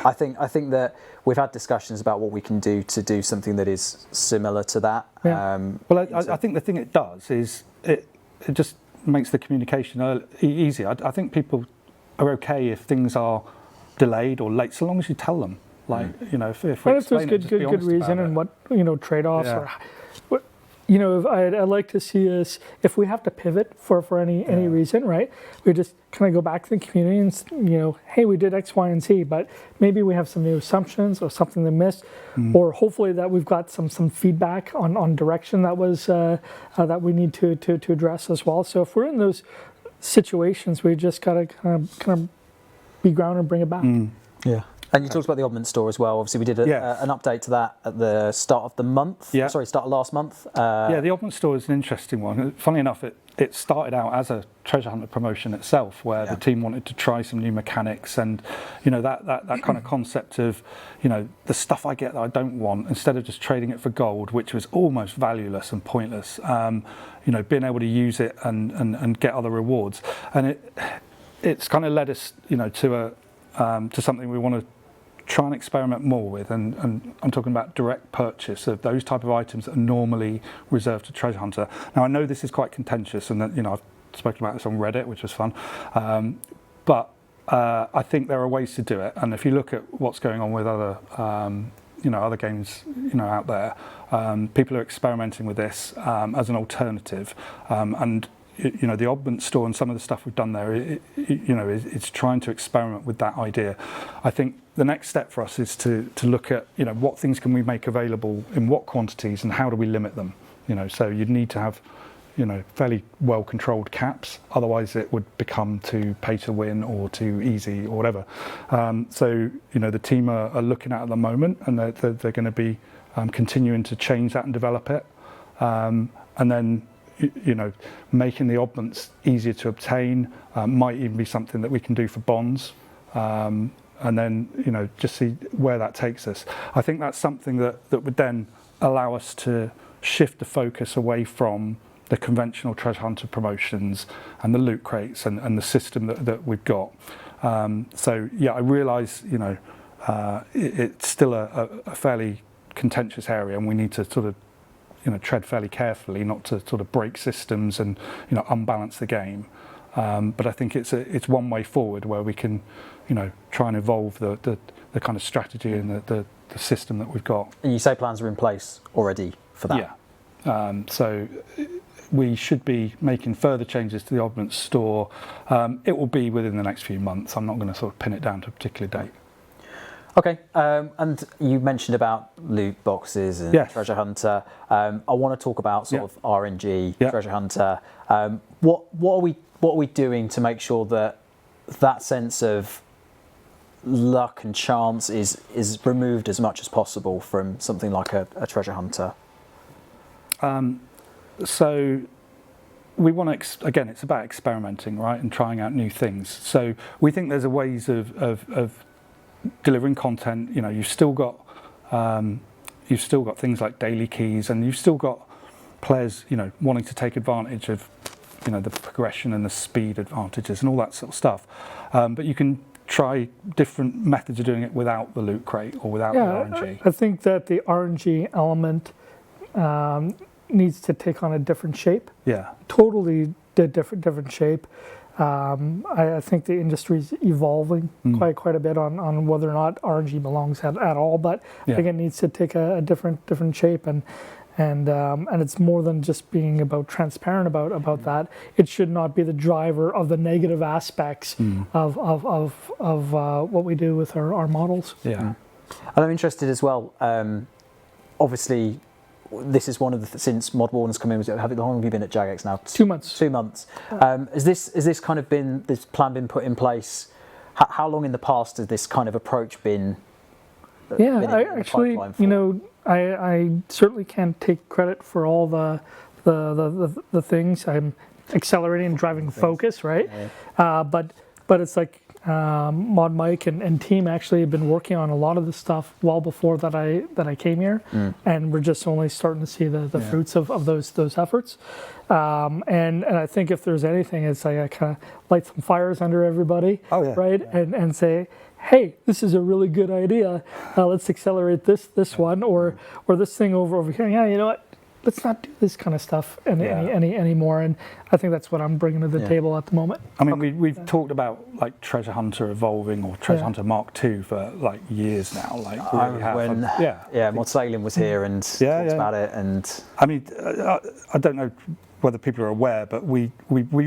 I think that we've had discussions about what we can do to do something that is similar to that. Yeah. Well, I think the thing it does is it just makes the communication easier. I think people are okay if things are delayed or late, so long as you tell them. Like, you know, if we there's explain it, good reason and what, you know, trade-offs or what, you know, I'd like to see us, if we have to pivot for any reason, right? We just kind of go back to the community and, you know, hey, we did X, Y, and Z, but maybe we have some new assumptions or something they missed, or hopefully that we've got some feedback on direction that was that we need to address as well. So if we're in those situations, we just gotta kind of be grounded and bring it back. Yeah. And you talked about the Oddment store as well. Obviously, we did an update to that at the start of the month. Yeah. Sorry, start of last month. Yeah, the Oddment store is an interesting one. Funnily enough, it started out as a treasure hunter promotion itself, where the team wanted to try some new mechanics and, you know, that kind of concept of, you know, the stuff I get that I don't want, instead of just trading it for gold, which was almost valueless and pointless. You know, being able to use it and get other rewards, and it's kind of led us, you know, to something we want to try and experiment more with, and I'm talking about direct purchase of those type of items that are normally reserved to treasure hunter. Now I know this is quite contentious, and that, you know, I've spoken about this on Reddit, which was fun, but I think there are ways to do it. And if you look at what's going on with other you know, other games, you know, out there, people are experimenting with this as an alternative, and you know, the Oddment store and some of the stuff we've done there, you know, it's trying to experiment with that idea. I think the next step for us is to look at, you know, what things can we make available in what quantities and how do we limit them. You know, so you'd need to have, you know, fairly well controlled caps, otherwise it would become too pay to win or too easy or whatever. So, you know, the team are looking at the moment, and they're going to be continuing to change that and develop it, and then, you know, making the oddments easier to obtain might even be something that we can do for bonds, and then, you know, just see where that takes us. I think that's something that would then allow us to shift the focus away from the conventional treasure hunter promotions and the loot crates and the system that we've got. So yeah, I realise, you know, it's still a fairly contentious area, and we need to sort of, you know, tread fairly carefully, not to sort of break systems and, you know, unbalance the game. But I think it's one way forward where we can, you know, try and evolve the kind of strategy and the system that we've got. And you say plans are in place already for that? Yeah. So we should be making further changes to the Oddment store. It will be within the next few months. I'm not going to sort of pin it down to a particular date. Okay, and you mentioned about loot boxes and treasure hunter. I want to talk about sort of RNG, treasure hunter. What are we doing to make sure that sense of luck and chance is removed as much as possible from something like a treasure hunter? So we want to, again, it's about experimenting, right, and trying out new things. So we think there's a ways of delivering content. You know, you've still got things like daily keys, and you've still got players, you know, wanting to take advantage of, you know, the progression and the speed advantages and all that sort of stuff. But you can try different methods of doing it without the loot crate or without the RNG. I think that the RNG element needs to take on a different shape. Yeah, totally different shape. I think the industry's evolving quite a bit on whether or not RNG belongs at all, but I think it needs to take a different shape, and it's more than just being about transparent about that. It should not be the driver of the negative aspects of what we do with our models. Yeah, and I'm interested as well. Obviously, this is one of the since Mod Warden's come in. How long have you been at jagex now? 2 months. 2 months. Has this kind of been, this plan been put in place? How long in the past has this kind of approach been? Actually, you know, I certainly can't take credit for all the things. I'm accelerating and driving focus, right? Yeah. But it's like Mod MIC and team actually have been working on a lot of the stuff well before that I came here, and we're just only starting to see the fruits of those efforts. And I think if there's anything, it's like I kind of light some fires under everybody, right? Yeah. And say, hey, this is a really good idea. Let's accelerate this one or this thing over here. Yeah, you know what? Let's not do this kind of stuff anymore. And I think that's what I'm bringing to the table at the moment. I mean, we've talked about like Treasure Hunter evolving or Treasure Hunter Mark II for like years now. Like Mod Salem was here and talked about it. And I mean, I don't know whether people are aware, but we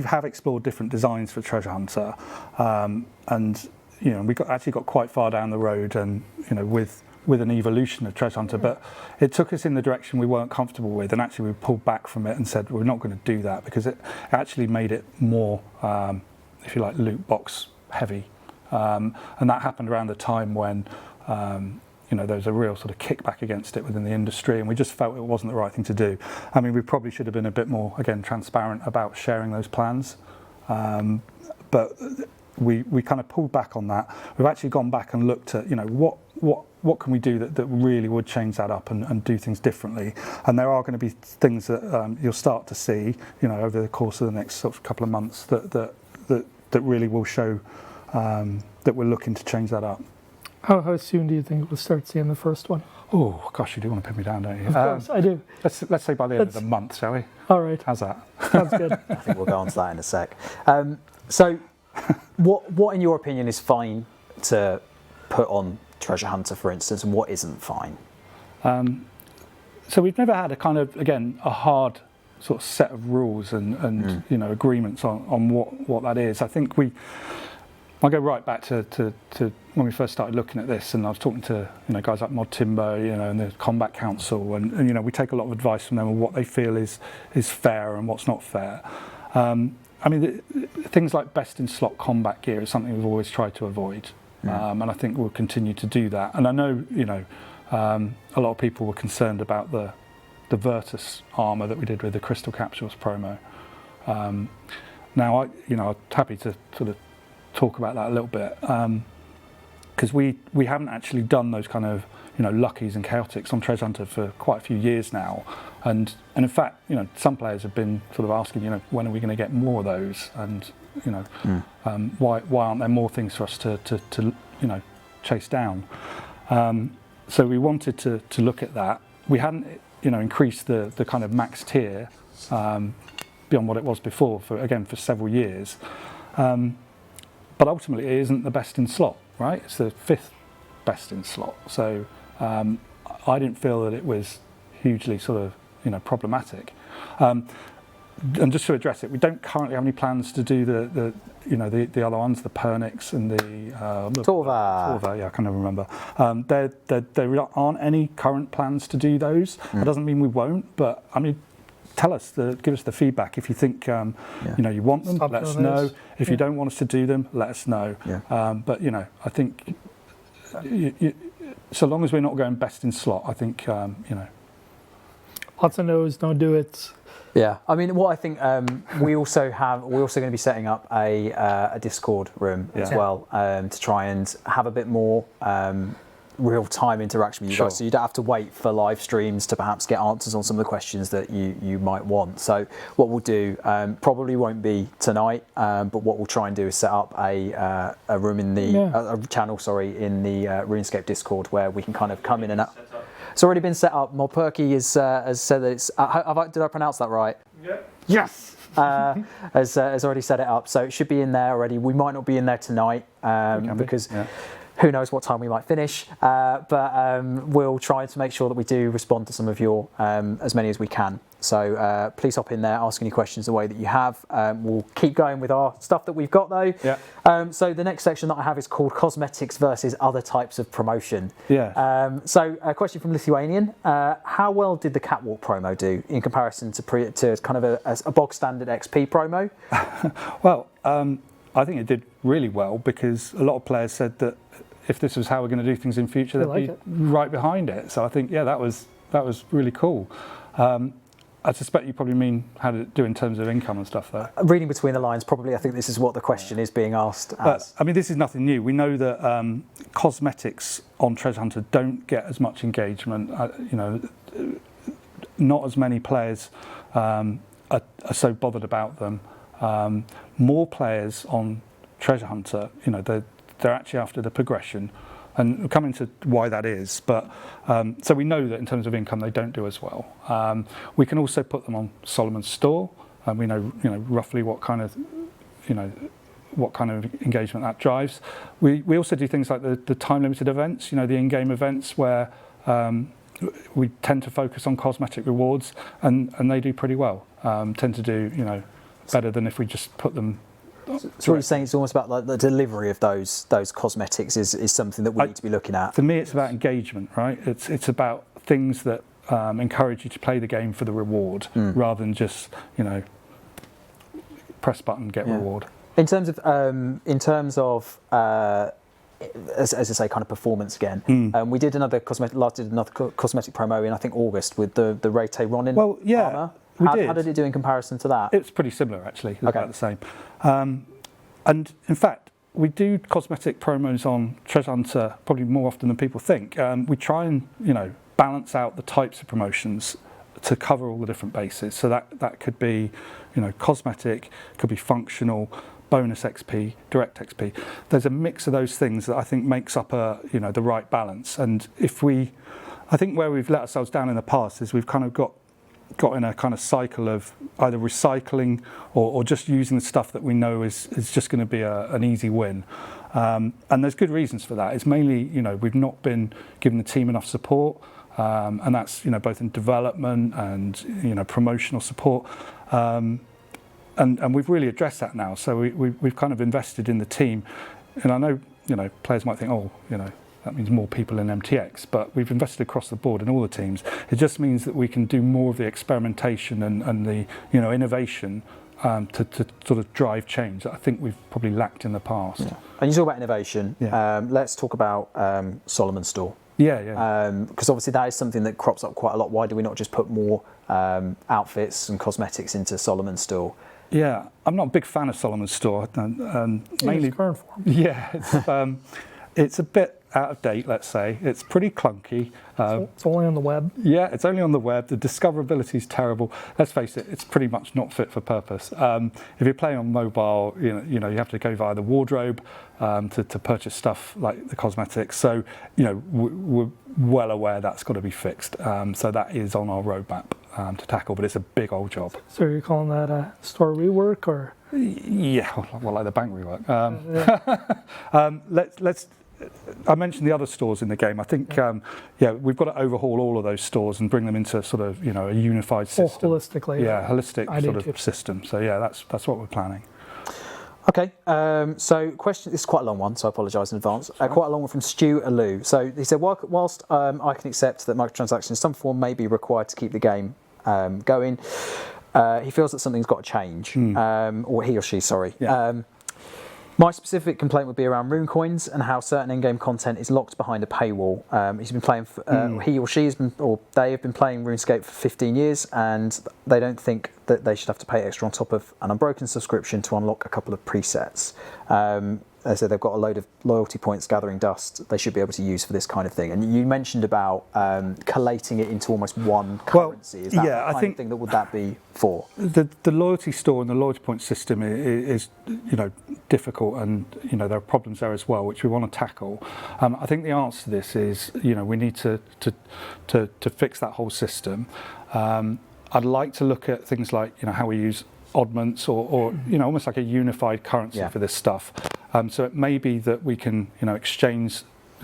have explored different designs for Treasure Hunter, and you know, we actually got quite far down the road, and you know, with an evolution of Treasure Hunter, but it took us in the direction we weren't comfortable with, and actually we pulled back from it and said we're not going to do that because it actually made it more, if you like, loot box heavy, and that happened around the time when you know, there was a real sort of kickback against it within the industry, and we just felt it wasn't the right thing to do. I mean, we probably should have been a bit more, again, transparent about sharing those plans, but we kind of pulled back on that. We've actually gone back and looked at, you know, what can we do that really would change that up and do things differently. And there are going to be things that you'll start to see, you know, over the course of the next sort of couple of months that really will show that we're looking to change that up. How soon do you think we'll start seeing the first one? Oh gosh, you do want to pin me down, don't you? Of course, I do. Let's say by the end of the month, shall we? All right. How's that? Sounds good. I think we'll go on to that in a sec. So, what in your opinion is fine to put on Treasure Hunter, for instance, and what isn't fine? So we've never had a kind of, again, a hard sort of set of rules and you know, agreements on what that is. I think I go right back to when we first started looking at this, and I was talking to, you know, guys like Mod Timbo, you know, and the Combat Council, and you know, we take a lot of advice from them on what they feel is fair and what's not fair. I mean, things like best in slot combat gear is something we've always tried to avoid, and I think we'll continue to do that. And I know, you know, a lot of people were concerned about the Virtus armor that we did with the Crystal Capsules promo. Now, I'm happy to sort of talk about that a little bit, because we haven't actually done those kind of, you know, luckies and chaotics on Treasure Hunter for quite a few years now, and in fact, you know, some players have been sort of asking, you know, when are we going to get more of those, and you know, why aren't there more things for us to you know, chase down? So we wanted to look at that. We hadn't, you know, increased the kind of max tier beyond what it was before for several years. But ultimately, it isn't the best in slot, right? It's the 5th best in slot. So I didn't feel that it was hugely sort of, you know, problematic. And just to address it, we don't currently have any plans to do the you know, the other ones, the Pernix and the Torva. Yeah, I can't remember. There aren't any current plans to do those. That doesn't mean we won't, but I mean, tell us, give us the feedback. If you think you know, you want them, let us know. If you don't want us to do them, let us know. But you know, I think so long as we're not going best in slot, I think you know. Lots of no's, don't do it. Yeah, I mean, what I think we're also going to be setting up a Discord room as well, to try and have a bit more real-time interaction with you guys, so you don't have to wait for live streams to perhaps get answers on some of the questions that you might want. So what we'll do, probably won't be tonight, but what we'll try and do is set up a room in the a channel, in the RuneScape Discord, where we can kind of come in and out. It's already been set up. Molperky has said that it's. Did I pronounce that right? Yeah. Yes. Has already set it up, so it should be in there already. We might not be in there tonight because. Who knows what time we might finish, but we'll try to make sure that we do respond to some of your, as many as we can. So please hop in there, ask any questions the way that you have. We'll keep going with our stuff that we've got though. So the next section that I have is called Cosmetics versus Other Types of Promotion. So a question from Lithuanian. How well did the Catwalk promo do in comparison to kind of a bog standard XP promo? Well, I think it did really well, because a lot of players said that if this was how we're going to do things in future, they'd be right behind it. So I think, that was really cool. I suspect you probably mean how to do in terms of income and stuff, though. Reading between the lines, probably I think this is what the question is being asked as. I mean, this is nothing new. We know that cosmetics on Treasure Hunter don't get as much engagement. Not as many players are so bothered about them. More players on Treasure Hunter, they're actually after the progression. And we'll come into why that is, but so we know that in terms of income they don't do as well. We can also put them on Solomon's store, and we know roughly what kind of engagement that drives. We also do things like the time limited events, the in-game events where we tend to focus on cosmetic rewards, and they do pretty well. Tend to do better than if we just put them. So what you're saying, it's almost about like the delivery of those cosmetics is something that we need to be looking at. For me, it's about engagement, right? It's about things that encourage you to play the game for the reward, rather than just press button, get reward. In terms of as I say, kind of performance again. We did another cosmetic promo in I think August with the Rete Ronin armor. How did it do in comparison to that? It's pretty similar, actually. It's about the same. And in fact, we do cosmetic promos on Treasure Hunter probably more often than people think. We try and balance out the types of promotions to cover all the different bases. So that could be cosmetic, could be functional, bonus XP, direct XP. There's a mix of those things that I think makes up the right balance. And I think where we've let ourselves down in the past is we've kind of got in a kind of cycle of either recycling or just using the stuff that we know is just going to be an easy win. And there's good reasons for that. It's mainly, we've not been giving the team enough support, and that's, both in development and, promotional support. And we've really addressed that now. So we've kind of invested in the team. And I know, players might think, that means more people in MTX, but we've invested across the board in all the teams. It just means that we can do more of the experimentation and the innovation to sort of drive change that I think we've probably lacked in the past. Yeah. And you talk about innovation. Yeah. Let's talk about Solomon's store. Yeah. Because obviously that is something that crops up quite a lot. Why do we not just put more outfits and cosmetics into Solomon's store? Yeah, I'm not a big fan of Solomon's store, and mainly current form. Yeah, it's a bit out of date, let's say. It's pretty clunky. It's only on the web. Yeah, it's only on the web. The discoverability is terrible. Let's face it, it's pretty much not fit for purpose. If you're playing on mobile, you have to go via the wardrobe to purchase stuff like the cosmetics. So, we're well aware that's got to be fixed. So that is on our roadmap to tackle, but it's a big old job. So you're calling that a store rework, or? Yeah, well, like the bank rework. Let's. I mentioned the other stores in the game. I think, we've got to overhaul all of those stores and bring them into sort of, a unified system. Holistically. Yeah, holistic sort of system. So yeah, that's what we're planning. Okay, so question. This is quite a long one, so I apologise in advance. Quite a long one from Stu Alou. So he said, whilst I can accept that microtransactions in some form may be required to keep the game going, he feels that something's got to change, or he or she, sorry. Yeah. My specific complaint would be around rune coins and how certain in-game content is locked behind a paywall. He's been playing, he or she has been, or they have been playing RuneScape for 15 years, and they don't think that they should have to pay extra on top of an unbroken subscription to unlock a couple of presets. They said they've got a load of loyalty points gathering dust they should be able to use for this kind of thing. And you mentioned about collating it into almost one currency. Is that the kind of thing that would that be for? The loyalty store and the loyalty point system is difficult, and there are problems there as well, which we want to tackle. I think the answer to this is we need to fix that whole system. I'd like to look at things like how we use oddments or almost like a unified currency for this stuff. So it may be that we can exchange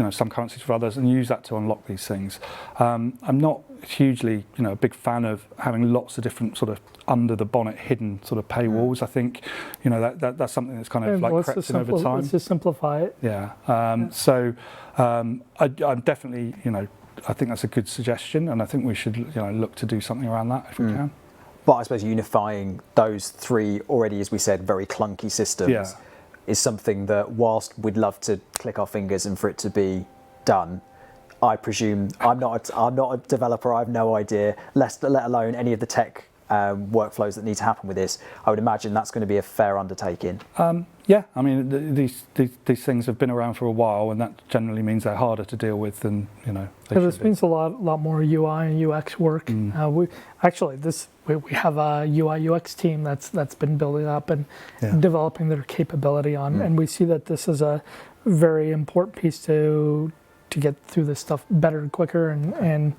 some currencies for others and use that to unlock these things. I'm not hugely a big fan of having lots of different sort of under the bonnet hidden sort of paywalls. I think that's something that's kind of like crept in over time. Let's just simplify it. Yeah. So I'm definitely I think that's a good suggestion, and I think we should look to do something around that if we can. But I suppose unifying those three already, as we said, very clunky systems is something that, whilst we'd love to click our fingers and for it to be done, I presume I'm not a developer. I have no idea, let alone any of the tech workflows that need to happen with this, I would imagine that's going to be a fair undertaking. Yeah, I mean, these things have been around for a while, and that generally means they're harder to deal with than, this means a lot more UI and UX work. We have a UI UX team that's been building up and developing their capability on, and we see that this is a very important piece to get through this stuff better and quicker and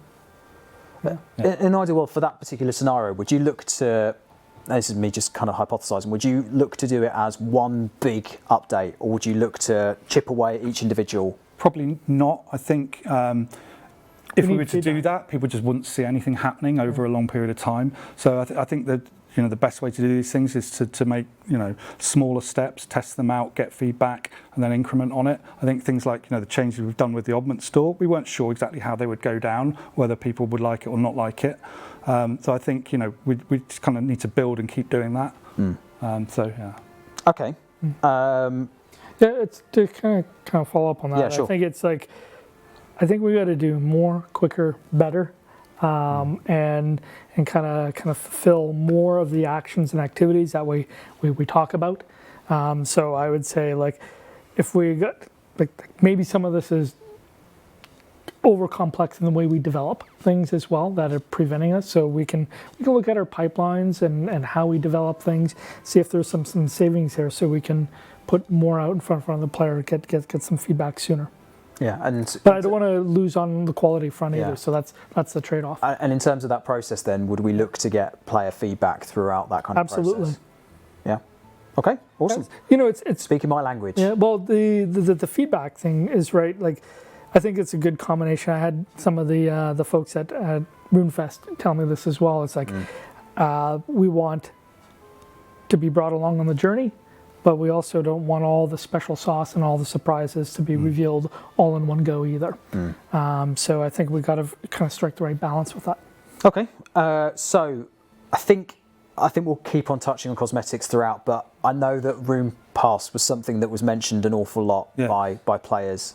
in an ideal world, for that particular scenario, would you look to, this is me just kind of hypothesizing, would you look to do it as one big update, or would you look to chip away at each individual? Probably not. I think if we were to do that, people just wouldn't see anything happening over a long period of time. So I think that the best way to do these things is to make smaller steps, test them out, get feedback, and then increment on it. I think things like the changes we've done with the augment store, we weren't sure exactly how they would go down, whether people would like it or not like it. So I think we just kind of need to build and keep doing that. So yeah. Okay. It's to kind of follow up on that. Yeah, sure. I think it's like, I think we got to do more, quicker, better. And kind of fulfill more of the actions and activities that we talk about. So I would say, like, if we got maybe some of this is over complex in the way we develop things as well that are preventing us. So we can look at our pipelines and how we develop things, see if there's some savings there, so we can put more out in front of the player, get some feedback sooner. Yeah, but I don't want to lose on the quality front either. So that's the trade-off. And in terms of that process, then, would we look to get player feedback throughout that kind of process? Absolutely. Yeah. Okay. Awesome. It's speaking my language. Yeah. Well, the feedback thing is right. Like, I think it's a good combination. I had some of the folks at RuneFest tell me this as well. It's like we want to be brought along on the journey, but we also don't want all the special sauce and all the surprises to be revealed all in one go either. So I think we've got to kind of strike the right balance with that. Okay. So I think we'll keep on touching on cosmetics throughout, but I know that Rune Pass was something that was mentioned an awful lot by players.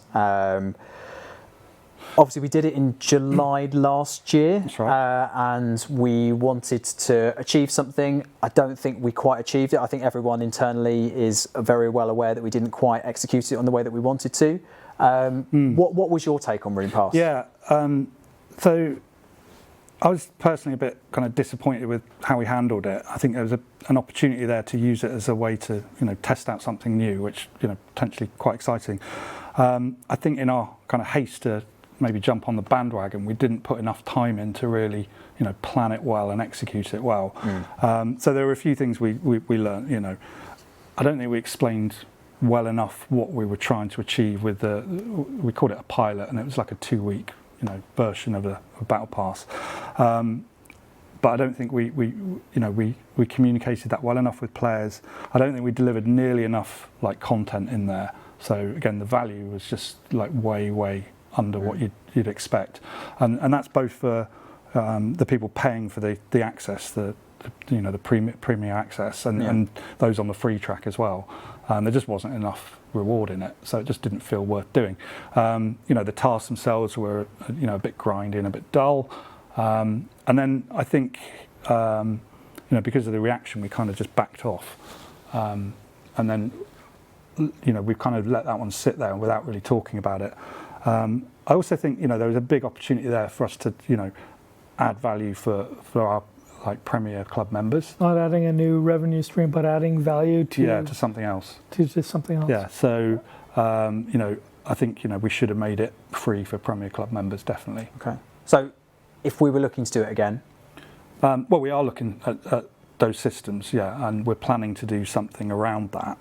Obviously, we did it in July last year. That's right. And we wanted to achieve something. I don't think we quite achieved it. I think everyone internally is very well aware that we didn't quite execute it on the way that we wanted to. What was your take on Rune Pass? Yeah, so I was personally a bit kind of disappointed with how we handled it. I think there was an opportunity there to use it as a way to test out something new, which potentially quite exciting. I think in our kind of haste to maybe jump on the bandwagon, we didn't put enough time in to really plan it well and execute it well. So there were a few things we learned. I don't think we explained well enough what we were trying to achieve with we called it a pilot, and it was like a 2-week version of a battle pass. But I don't think we communicated that well enough with players. I don't think we delivered nearly enough content in there. So again, the value was just way under what you'd expect, and that's both for the people paying for the access, the premier access, and those on the free track as well. There just wasn't enough reward in it, so it just didn't feel worth doing. The tasks themselves were a bit grindy and a bit dull, and then I think because of the reaction, we kind of just backed off, and then we've kind of let that one sit there without really talking about it. I also think there was a big opportunity there for us to add value for our Premier Club members. Not adding a new revenue stream, but adding value to something else. To just something else. Yeah. So I think we should have made it free for Premier Club members, definitely. Okay. So if we were looking to do it again, well, we are looking at those systems, and we're planning to do something around that.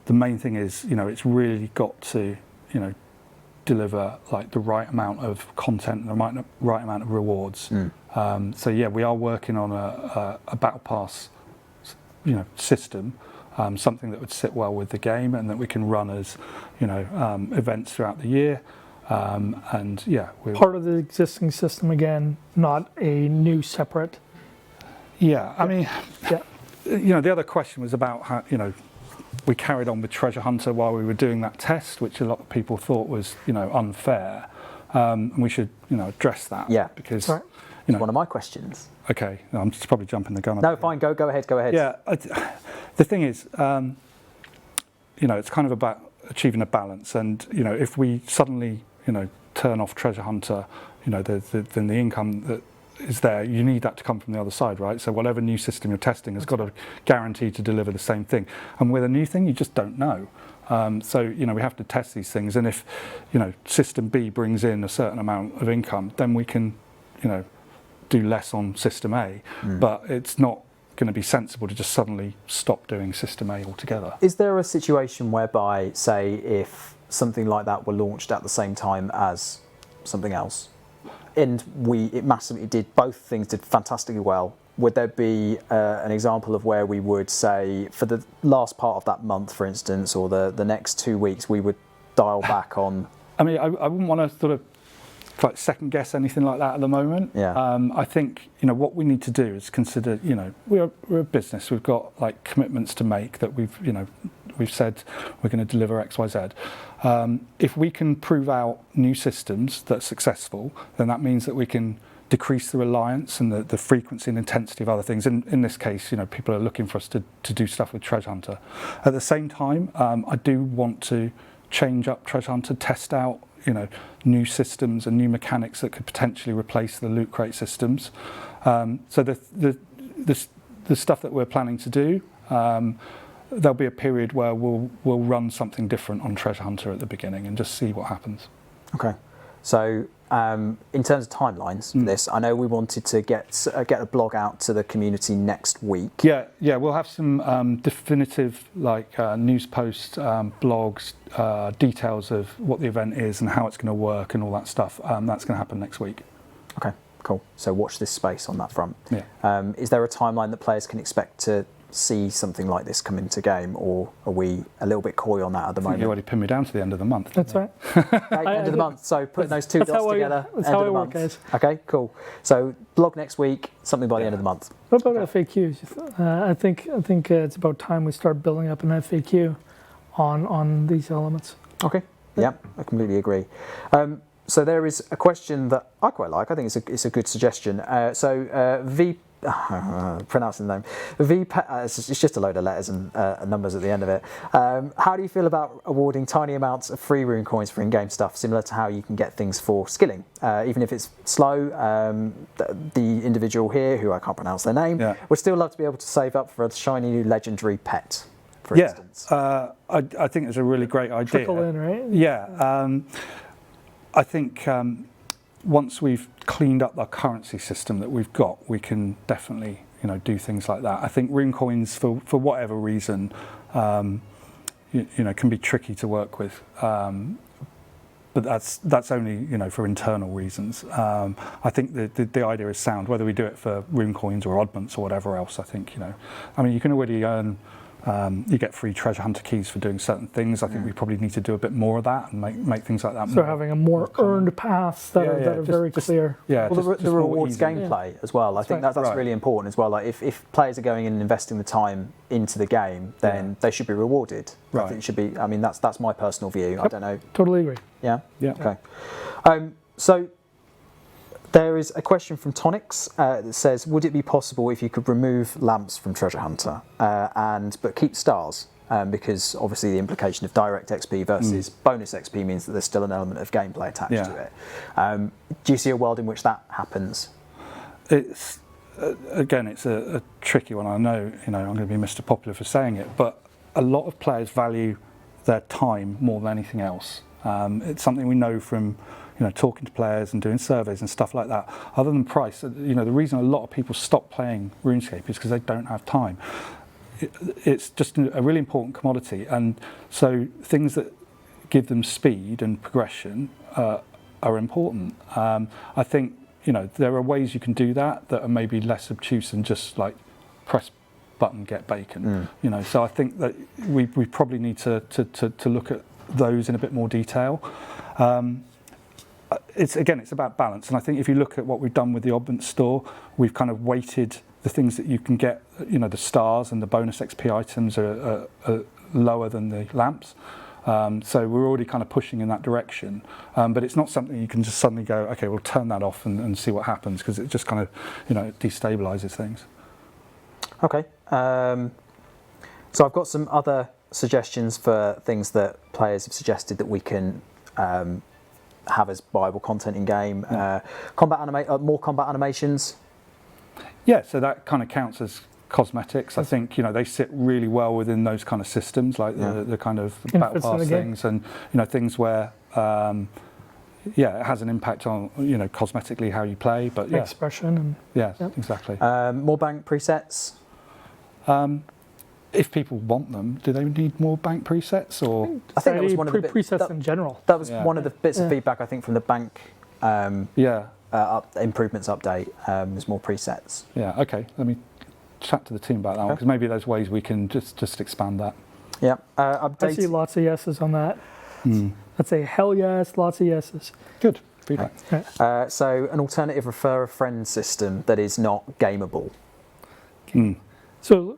The main thing is it's really got to deliver the right amount of content and the right amount of rewards. So we are working on a battle pass system, something that would sit well with the game and that we can run as events throughout the year. We're part of the existing system again, not a new separate. I mean, the other question was about how we carried on with Treasure Hunter while we were doing that test, which a lot of people thought was unfair, and we should address that. Yeah. Because It's one of my questions. Okay, I'm just probably jumping the gun. No, fine. Go ahead. Yeah, the thing is, it's kind of about achieving a balance, and if we suddenly turn off Treasure Hunter, then the income that is there, you need that to come from the other side, right? So whatever new system you're testing has got to guarantee to deliver the same thing. And with a new thing, you just don't know. So we have to test these things, and if system B brings in a certain amount of income, then we can do less on system A. But it's not going to be sensible to just suddenly stop doing system A altogether. Is there a situation whereby, say, if something like that were launched at the same time as something else, and both things did fantastically well, would there be an example of where we would say, for the last part of that month, for instance, or the next 2 weeks, we would dial back on? I mean, I wouldn't want to sort of second guess anything like that at the moment. I think what we need to do is consider, we're a business, we've got commitments to make that we've said we're going to deliver X, Y, Z. If we can prove out new systems that are successful, then that means that we can decrease the reliance and the frequency and intensity of other things. In this case, people are looking for us to do stuff with Treasure Hunter. At the same time, I do want to change up Treasure Hunter, test out new systems and new mechanics that could potentially replace the loot crate systems. So the stuff that we're planning to do, there'll be a period where we'll run something different on Treasure Hunter at the beginning and just see what happens. Okay. So in terms of timelines for this, I know we wanted to get a blog out to the community next week. Yeah, we'll have some definitive news posts, blogs, details of what the event is and how it's going to work and all that stuff. That's going to happen next week. Okay, cool. So watch this space on that front. Yeah. Is there a timeline that players can expect to see something like this come into game, or are we a little bit coy on that at the moment? You already pinned me down to the end of the month. That's right. End of the month. So putting those two dots together. That's how I work, guys. Okay, cool. So blog next week, something by the end of the month. What about FAQs? I think it's about time we start building up an FAQ on these elements. Okay. Yeah, I completely agree. So there is a question that I quite like. I think it's a good suggestion. Pronouncing the name. It's just a load of letters and numbers at the end of it. How do you feel about awarding tiny amounts of free rune coins for in-game stuff, similar to how you can get things for skilling? Even if it's slow, the individual here, who I can't pronounce their name, would still love to be able to save up for a shiny new legendary pet, for instance. I think it's a really great idea. Trickle in, right? Yeah. I think once we've cleaned up the currency system that we've got, we can definitely, do things like that. I think rune coins, for whatever reason, can be tricky to work with. But that's only, for internal reasons. I think the idea is sound. Whether we do it for rune coins or oddments or whatever else, I think, you can already earn. You get free treasure hunter keys for doing certain things. I think we probably need to do a bit more of that and make things like that. So having a more earned paths that are very clear. Yeah, well, the rewards gameplay as well. I think that's really important as well. Like if players are going in and investing the time into the game, then they should be rewarded. I think it should be. I mean, that's my personal view. Yep. I don't know. Totally agree. Yeah. Yeah. Okay. So there is a question from Tonix that says, would it be possible if you could remove lamps from Treasure Hunter but keep stars? Because obviously the implication of direct XP versus bonus XP means that there's still an element of gameplay attached to it. Do you see a world in which that happens? It's it's a tricky one. I know I'm going to be Mr. Popular for saying it, but a lot of players value their time more than anything else. It's something we know from talking to players and doing surveys and stuff like that. Other than price, the reason a lot of people stop playing RuneScape is because they don't have time. It's just a really important commodity, and so things that give them speed and progression are important. I think there are ways you can do that are maybe less obtuse than just like press button get bacon. So I think that we probably need to look at those in a bit more detail. It's about balance, and I think if you look at what we've done with the Oddment store, we've kind of weighted the things that you can get. The stars and the bonus XP items are lower than the lamps. So we're already kind of pushing in that direction, but it's not something you can just suddenly go, okay, we'll turn that off and see what happens, because it just kind of, it destabilizes things. Okay. So I've got some other suggestions for things that players have suggested that we can have as viable content in game. More combat animations. Yeah, so that kind of counts as cosmetics. I think they sit really well within those kind of systems, like the kind of battle pass things, and things where it has an impact on cosmetically how you play, but expression and exactly. More bank presets. If people want them, do they need more bank presets, or I think that was one of the presets in general. That was one of the bits of feedback I think from the bank. Improvements update is more presets. Yeah. Okay. Let me chat to the team about that one, because maybe there's ways we can just expand that. Yeah. I see lots of yeses on that. I'd say hell yes, lots of yeses. Good feedback. Okay. So an alternative refer a friend system that is not gameable. So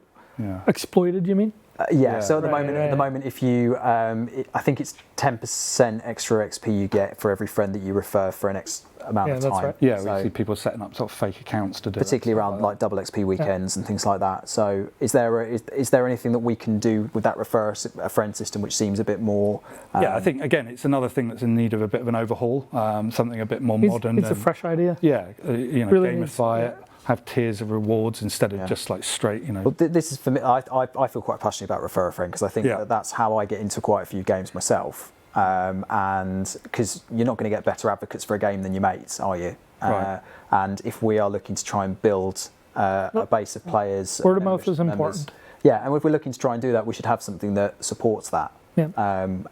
exploited, you mean? So at the moment, if you, I think it's 10% extra XP you get for every friend that you refer for an X amount of time. That's right. Yeah, so, we see people setting up sort of fake accounts to do particularly around like double XP weekends and things like that. So is there anything that we can do with that refer a friend system which seems a bit more? I think again it's another thing that's in need of a bit of an overhaul, something a bit more modern. It's a fresh idea. Yeah, really gamify it. Have tiers of rewards instead of just like straight, Well, this is for me. I feel quite passionate about refer a friend, because I think that's how I get into quite a few games myself. And because you're not going to get better advocates for a game than your mates, are you? Right. And if we are looking to try and build a base of players, word of mouth is important. Yeah, and if we're looking to try and do that, we should have something that supports that. Yeah.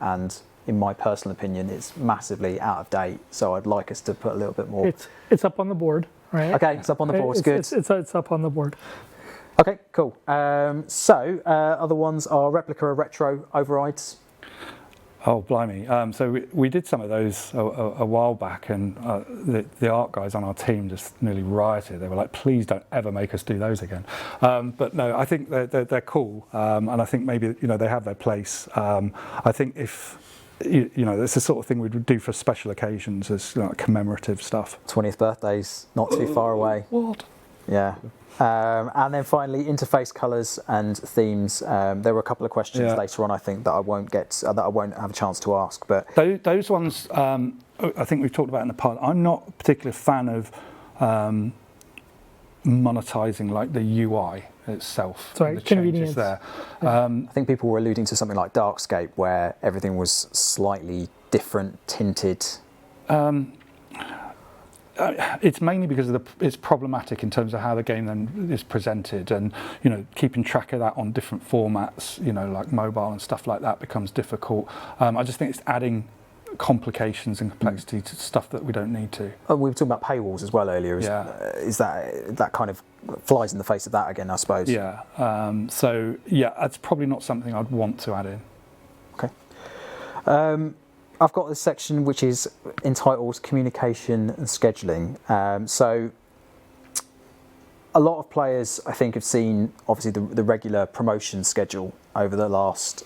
And in my personal opinion, it's massively out of date. So I'd like us to put a little bit more. It's up on the board. Right. Okay, it's up on the board. It's good. It's up on the board. Okay, cool. Other ones are replica or retro overrides. Oh, blimey. So we did some of those a while back, and the art guys on our team just nearly rioted. They were like, please don't ever make us do those again. But no, I think they're cool. And I think maybe, they have their place. I think if... it's the sort of thing we'd do for special occasions, as commemorative stuff. 20th birthday's not too far away. What? Yeah. And then finally, interface colours and themes. There were a couple of questions later on, I think, that I won't have a chance to ask. But those ones, I think we've talked about in the past. I'm not a particular fan of monetizing like the UI itself. Sorry, the convenience. changes there. I think people were alluding to something like Darkscape, where everything was slightly different, tinted. It's mainly because it's problematic in terms of how the game then is presented, and keeping track of that on different formats, like mobile and stuff like that becomes difficult. I just think it's adding complications and complexity to stuff that we don't need to. Oh, we were talking about paywalls as well earlier. Is that kind of flies in the face of that again, I suppose? Yeah. That's probably not something I'd want to add in. Okay. I've got this section which is entitled Communication and Scheduling. So a lot of players, I think, have seen obviously the regular promotion schedule over the last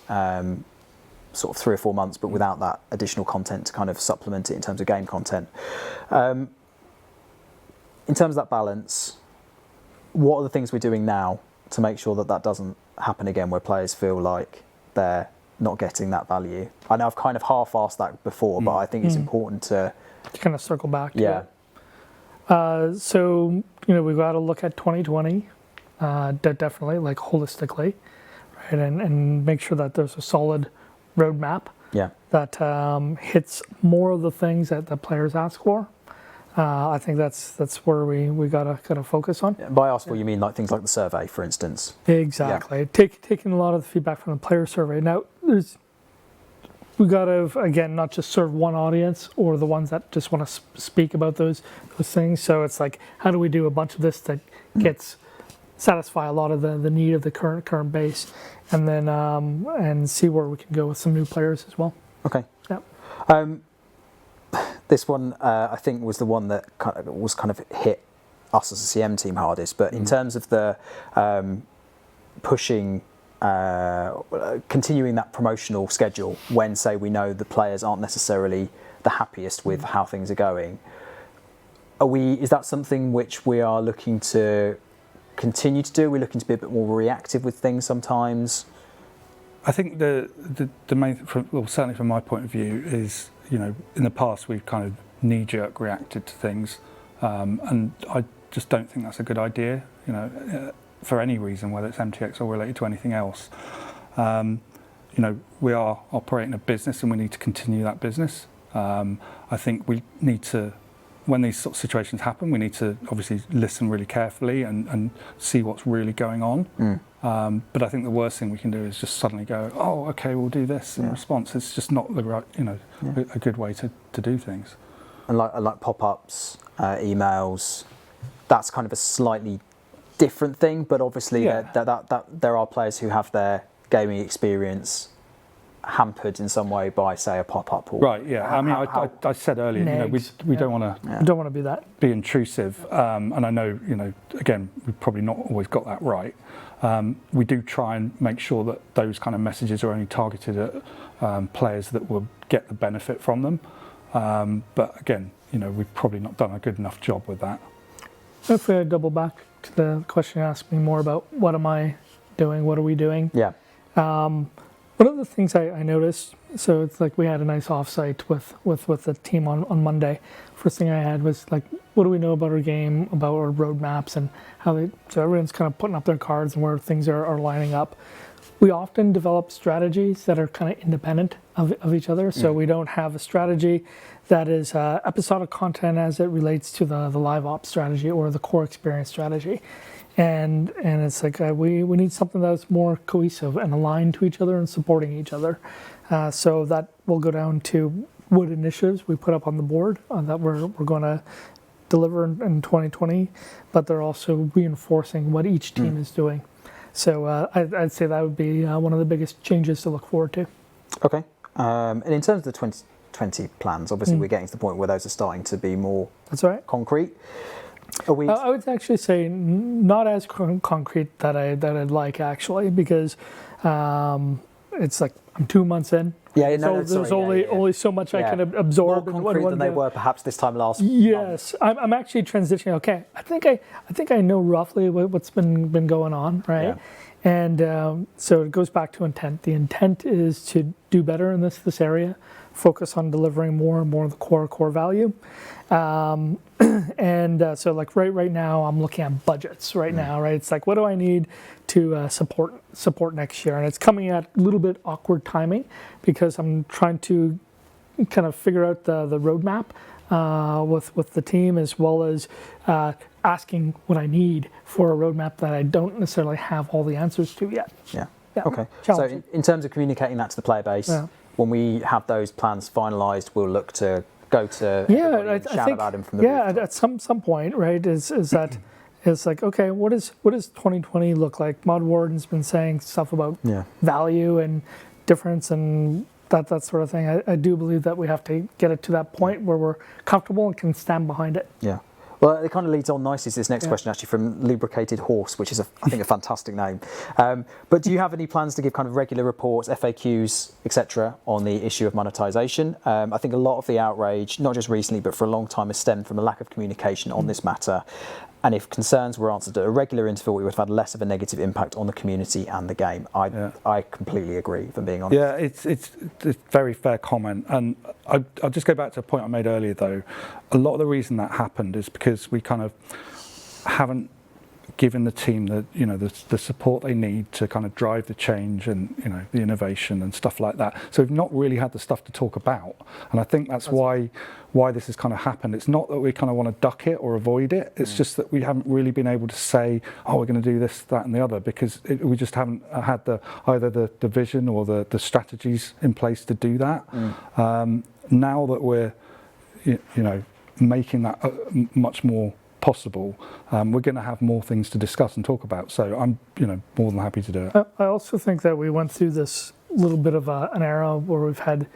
sort of 3 or 4 months, but without that additional content to kind of supplement it in terms of game content. In terms of that balance, what are the things we're doing now to make sure that doesn't happen again, where players feel like they're not getting that value? I know I've kind of half-arsed that before, but I think it's important to kind of circle back to it. So, we've got to look at 2020, definitely, like holistically, right, and make sure that there's a solid roadmap that hits more of the things that the players ask for. I think that's where we gotta focus on. By ask for, you mean like things like the survey, for instance? Exactly. Taking a lot of the feedback from the player survey. Now, we gotta again not just serve one audience or the ones that just want to speak about those things. So it's like, how do we do a bunch of this that gets satisfy a lot of the need of the current base, and then and see where we can go with some new players as well. Okay. Yeah. This one, I think, was the one that was kind of hit us as a CM team hardest. But in terms of the pushing continuing that promotional schedule when, say, we know the players aren't necessarily the happiest with how things are going. Is that something which we are looking to continue to do? We're looking to be a bit more reactive with things sometimes. I think the main, well, certainly from my point of view, is, you know, in the past we've kind of knee-jerk reacted to things, and I just don't think that's a good idea, you know, for any reason, whether it's MTX or related to anything else. You know, we are operating a business and we need to continue that business. I think we need to, when these sort of situations happen, we need to obviously listen really carefully and see what's really going on. But I think the worst thing we can do is just suddenly go, oh, okay, we'll do this in response. It's just not the right, you know, a good way to do things. And like pop-ups, emails, that's kind of a slightly different thing, but obviously that there are players who have their gaming experience hampered in some way by, say, a pop-up. Or right. Yeah. I mean, I said earlier, you know, we don't want to. Don't want to be that. Be intrusive, and I know, you know, again, we've probably not always got that right. We do try and make sure that those kind of messages are only targeted at players that will get the benefit from them. But again, you know, we've probably not done a good enough job with that. If we double back to the question you asked me more about what am I doing, what are we doing? Yeah. One of the things I noticed, so it's like we had a nice offsite with the team on Monday. First thing I had was like, what do we know about our game, about our roadmaps, and how they, so everyone's kind of putting up their cards and where things are lining up. We often develop strategies that are kind of independent of each other. So we don't have a strategy that is episodic content as it relates to the live ops strategy or the core experience strategy. And it's like we need something that's more cohesive and aligned to each other and supporting each other. So that will go down to what initiatives we put up on the board that we're going to deliver in 2020, but they're also reinforcing what each team is doing. So I'd say that would be one of the biggest changes to look forward to. Okay. And in terms of the 2020 plans, obviously we're getting to the point where those are starting to be more concrete. I would actually say not as concrete that I'd like, actually, because it's like I'm 2 months in. Yeah, so there's only so much I can absorb. More concrete than they were perhaps this time last. Yes, I'm actually transitioning. Okay, I think I know roughly what's been going on, right? Yeah. And so it goes back to intent. The intent is to do better in this area, focus on delivering more and more of the core value. So like right now I'm looking at budgets now, right? It's like, what do I need to support next year? And it's coming at a little bit awkward timing because I'm trying to kind of figure out the roadmap with the team, as well as asking what I need for a roadmap that I don't necessarily have all the answers to yet. Yeah. Okay. So in terms of communicating that to the player base, when we have those plans finalised, we'll look to go to and shout about him from the rooftop. At some point, right, is that it's like, okay, what does 2020 look like? Mod Warden's been saying stuff about value and difference and that sort of thing. I do believe that we have to get it to that point where we're comfortable and can stand behind it. Yeah. Well, it kind of leads on nicely to this next question, actually, from Lubricated Horse, which is, I think, a fantastic name. But do you have any plans to give kind of regular reports, FAQs, etc., on the issue of monetization? I think a lot of the outrage, not just recently, but for a long time, has stemmed from a lack of communication on this matter. And if concerns were answered at a regular interval, it would have had less of a negative impact on the community and the game. I completely agree, if I'm being honest. Yeah, it's a very fair comment. And I'll just go back to a point I made earlier, though. A lot of the reason that happened is because we kind of haven't given the team the support they need to kind of drive the change and the innovation and stuff like that. So we've not really had the stuff to talk about, and I think that's why this has kind of happened. It's not that we kind of want to duck it or avoid it. It's just that we haven't really been able to say, oh, we're going to do this, that, and the other, because we just haven't had either the vision or the strategies in place to do that. Now that we're making that much more possible, we're going to have more things to discuss and talk about. So I'm more than happy to do it. I also think that we went through this little bit of an era where we've had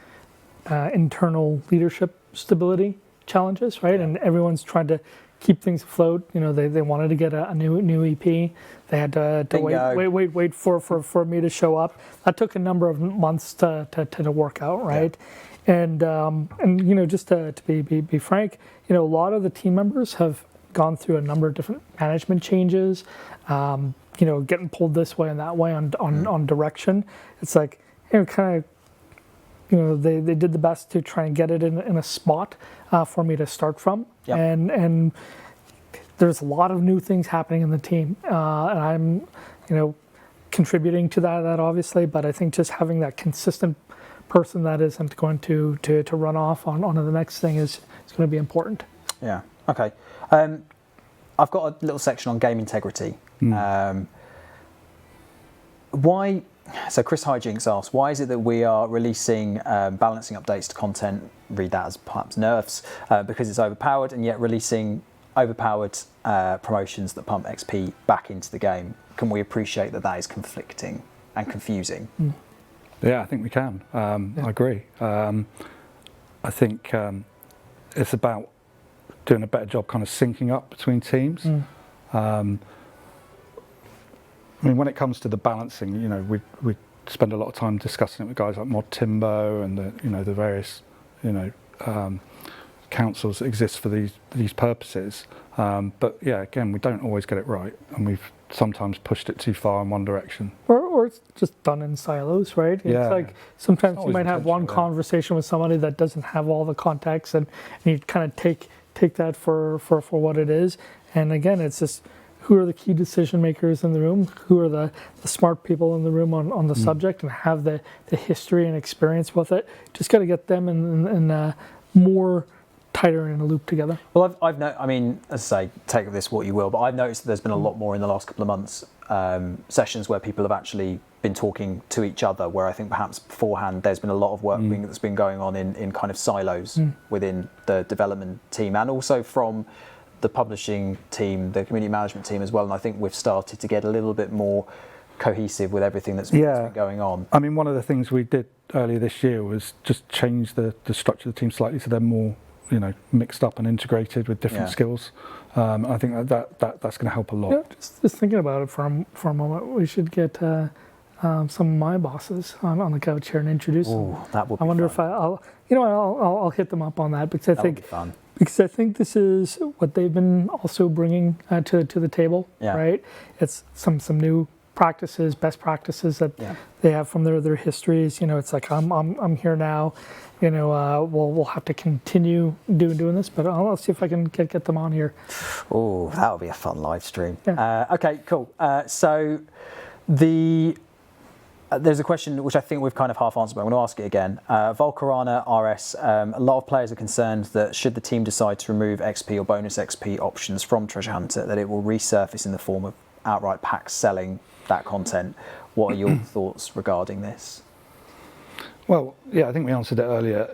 internal leadership stability challenges, right? And everyone's trying to keep things afloat. They wanted to get a new EP. They had to wait for me to show up. That took a number of months to work out, right? Yeah. And just to be frank, a lot of the team members have gone through a number of different management changes. Getting pulled this way and that way on direction. It's like kind of they did the best to try and get it in a spot for me to start from. Yep. And there's a lot of new things happening in the team, and I'm contributing to that obviously. But I think just having that consistent person that isn't going to run off onto the next thing is going to be important. Yeah. Okay. I've got a little section on game integrity. Why? So Chris Hijinks asks, why is it that we are releasing balancing updates to content, read that as perhaps nerfs, because it's overpowered, and yet releasing overpowered promotions that pump XP back into the game? Can we appreciate that is conflicting and confusing? Yeah, I think we can. I agree. I think it's about doing a better job kind of syncing up between teams. I mean, when it comes to the balancing, we spend a lot of time discussing it with guys like Mod Timbo and the various councils that exist for these purposes. But yeah, again, we don't always get it right, and we've sometimes pushed it too far in one direction. Or it's just done in silos, right? It's like sometimes you might have one conversation with somebody that doesn't have all the context, and you kind of take that for what it is. And again, it's just, who are the key decision makers in the room? Who are the smart people in the room on the subject and have the history and experience with it? Just got to get them in more tighter in a loop together. Well, I mean, as I say, take of this what you will, but I've noticed that there's been a lot more in the last couple of months, sessions where people have actually been talking to each other, where I think perhaps beforehand there's been a lot of work that's been going on in kind of silos within the development team, and also from the publishing team, the community management team as well. And I think we've started to get a little bit more cohesive with everything that's been going on. I mean, one of the things we did earlier this year was just change the structure of the team slightly so they're more mixed up and integrated with different skills. I think that's going to help a lot. Just thinking about it for a moment, we should get some of my bosses on the couch here and introduce them. That would be I wonder fun. if I'll hit them up on that, because I think would be fun. Because I think this is what they've been also bringing to the table, right? It's some new practices, best practices that they have from their histories. It's like I'm here now. We'll have to continue doing this, but I'll see if I can get them on here. Oh, that would be a fun live stream. Yeah. Okay, cool. So there's a question which I think we've kind of half answered, but I'm going to ask it again. Volcarana RS, a lot of players are concerned that should the team decide to remove XP or bonus XP options from Treasure Hunter, that it will resurface in the form of outright packs selling that content. What are your thoughts regarding this? Well, yeah, I think we answered it earlier.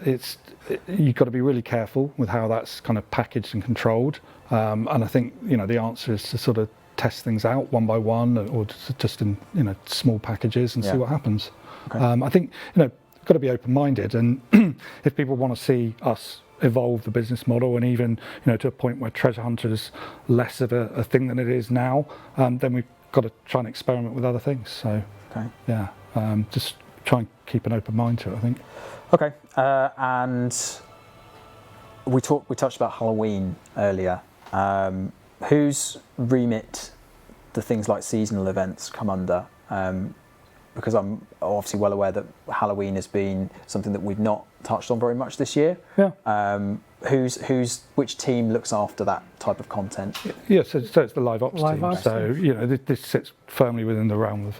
You've got to be really careful with how that's kind of packaged and controlled. And I think the answer is to sort of test things out one by one, or just in small packages and see what happens. Okay. I think got to be open-minded, and if people want to see us evolve the business model, and even to a point where Treasure Hunter is less of a thing than it is now, then we've got to try and experiment with other things. So just try and keep an open mind to it, I think. Okay, and we touched about Halloween earlier. Whose remit do things like seasonal events come under? Because I'm obviously well aware that Halloween has been something that we've not touched on very much this year. Yeah. Which team looks after that type of content? Yeah, so it's the live ops team. So this sits firmly within the realm of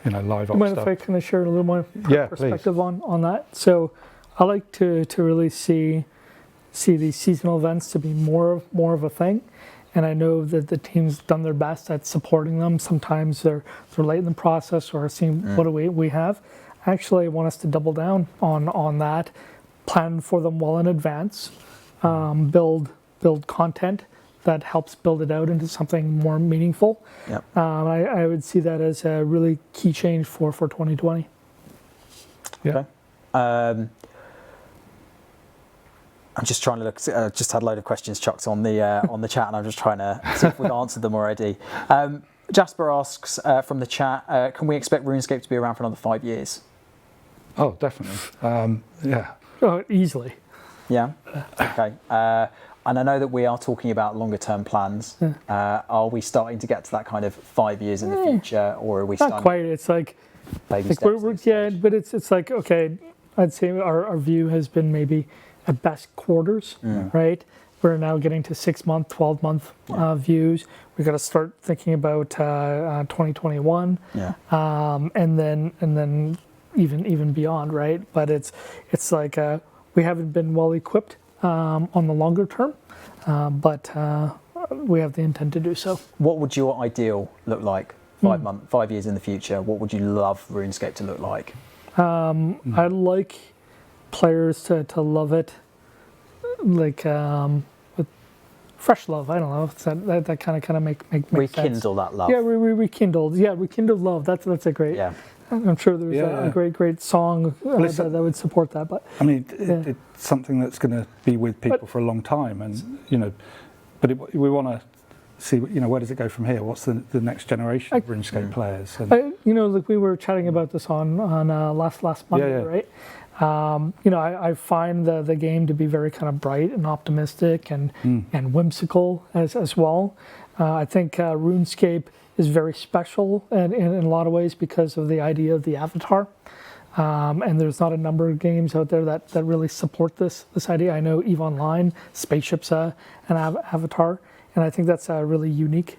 live ops. Mind if I kind of share a little more perspective on that? So I like to really see these seasonal events to be more of a thing. And I know that the team's done their best at supporting them. Sometimes they're late in the process or seeing what we have. Actually, I want us to double down on that, plan for them well in advance, build content that helps build it out into something more meaningful. Yep. I would see that as a really key change for 2020. Yeah. Okay. I'm just trying to look. Just had a load of questions chucked on the chat, and I'm just trying to see if we've answered them already. Jasper asks from the chat, can we expect RuneScape to be around for another 5 years? Oh, definitely. Yeah. Oh, easily. Yeah. Okay. And I know that we are talking about longer term plans. Yeah. Are we starting to get to that kind of 5 years in the future, or are we not quite? It's like baby steps? But it's like, okay, I'd say our view has been maybe at best quarters, right? We're now getting to 6 month, 12-month views. We've got to start thinking about 2021, and then even beyond, right? But it's like we haven't been well equipped on the longer term, but we have the intent to do so. What would your ideal look like 5 years in the future? What would you love RuneScape to look like? I'd like players to love it, like with fresh love. I don't know. That kind of make rekindle sense. That love. Yeah, rekindled. Yeah, rekindled love. That's a great. Yeah. I'm sure there's a great song that would support that. But I mean, it's something that's going to be with people for a long time, and but we want to see, where does it go from here? What's the next generation of RuneScape players? And like we were chatting about this on last Monday, right? I find the game to be very kind of bright and optimistic and whimsical as well. I think RuneScape is very special in a lot of ways because of the idea of the avatar. And there's not a number of games out there that really support this idea. I know EVE Online, Spaceship's an avatar, and I think that's a really unique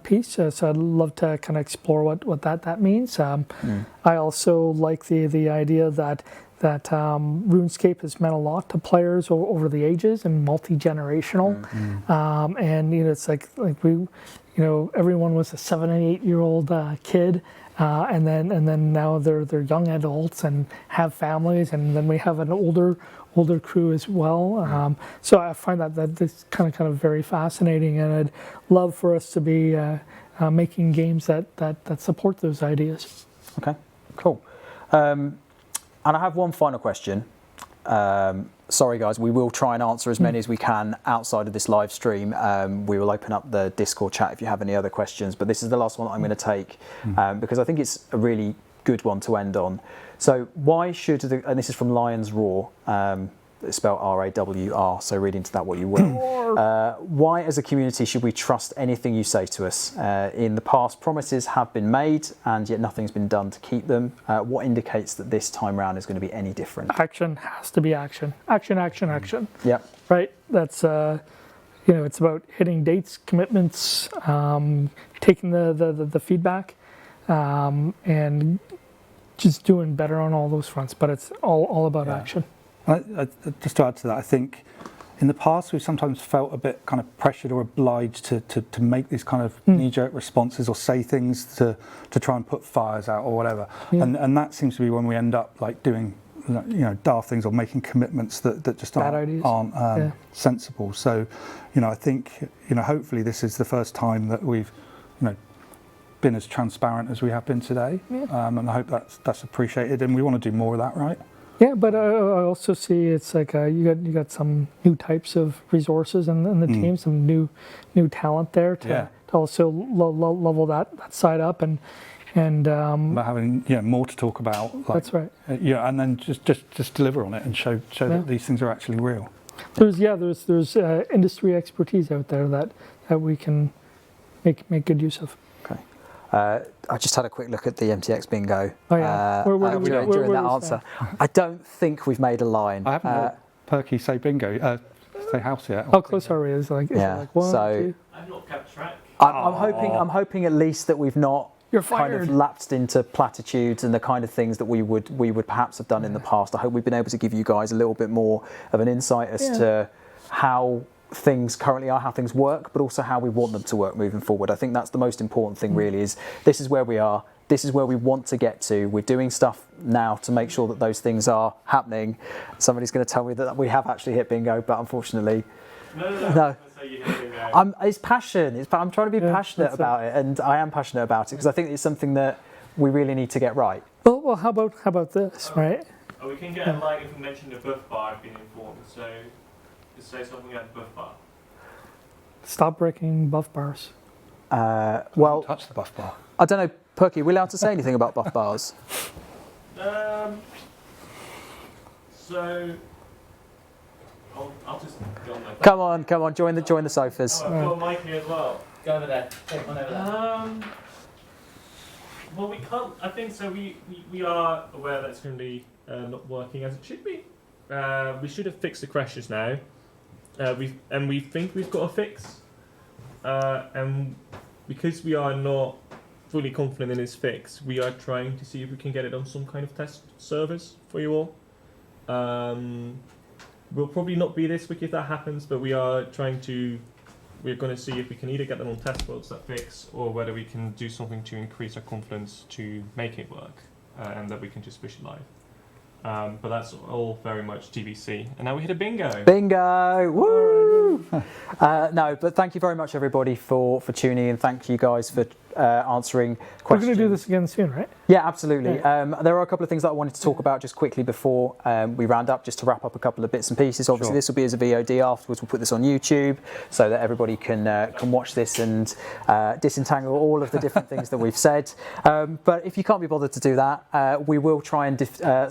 piece. So I'd love to kind of explore what that means. I also like the idea that RuneScape has meant a lot to players over the ages and multi-generational. And it's like we, everyone was a 7 and 8-year-old kid, and then now they're young adults and have families, and then we have an older crew as well. So I find that this kind of very fascinating, and I'd love for us to be making games that support those ideas. Okay, cool. And I have one final question. Sorry guys, we will try and answer as many as we can outside of this live stream. We will open up the Discord chat if you have any other questions, but this is the last one that I'm going to take because I think it's a really good one to end on. So why should, and this is from Lions Roar, it's spelled R-A-W-R, so read into that what you will. Why as a community should we trust anything you say to us? In the past, promises have been made and yet nothing's been done to keep them. What indicates that this time round is going to be any different? Action has to be action. Action. Yep. Right? That's, it's about hitting dates, commitments, taking the feedback, and just doing better on all those fronts. But it's all about action. Just to add to that, I think in the past we've sometimes felt a bit kind of pressured or obliged to make these kind of knee-jerk responses or say things to try and put fires out or whatever. And that seems to be when we end up like doing daft things or making commitments that just aren't sensible. So I think hopefully this is the first time that we've been as transparent as we have been today, and I hope that's appreciated, and we want to do more of that, right? Yeah, but I also see it's like you got some new types of resources in the team, some new talent there to also level that side up and about having more to talk about. Like, that's right. And then just deliver on it and show that these things are actually real. There's industry expertise out there that we can make good use of. I just had a quick look at the MTX bingo. Oh yeah, during that answer. I don't think we've made a line. I haven't heard Perky say bingo, say house yet. How close are we? Is like one, two? I've not kept track. I'm hoping at least that we've not kind of lapsed into platitudes and the kind of things that we would perhaps have done in the past. I hope we've been able to give you guys a little bit more of an insight as to how things currently are, how things work, but also how we want them to work moving forward. I think that's the most important thing really, is this is where we are, this is where we want to get to. We're doing stuff now to make sure that those things are happening. Somebody's going to tell me that we have actually hit bingo, but unfortunately no. It's passion. I'm trying to be passionate about it, and I am passionate about it because I think it's something that we really need to get right. Well, how about this, right? We can get a line if we mention the buff bar, I've been informed, so say something like buff bar. Stop breaking buff bars. Well, touch the buff bar. I don't know, Perky, are we allowed to say anything about buff bars? So I'll just go on there. Come on, join the sofas. Oh, I've got a mic here as well. Go over there. Take one over there. Well, we can't. I think so. We are aware that it's currently not working as it should be. We should have fixed the crashes now. We think we've got a fix. And because we are not fully confident in this fix, we are trying to see if we can get it on some kind of test servers for you all. We'll probably not be this week if that happens, but we're going to see if we can either get them on test builds that fix, or whether we can do something to increase our confidence to make it work, and that we can just push it live. But that's all very much TBC. And now we hit a bingo. Bingo! Woo! No, but thank you very much, everybody, for tuning in. Thank you guys for answering questions. We're going to do this again soon, right? Yeah, absolutely. Yeah. There are a couple of things that I wanted to talk about just quickly before we round up, just to wrap up a couple of bits and pieces. Obviously, Sure. this will be as a VOD afterwards. We'll put this on YouTube so that everybody can watch this and disentangle all of the different things that we've said. But if you can't be bothered to do that, we will try and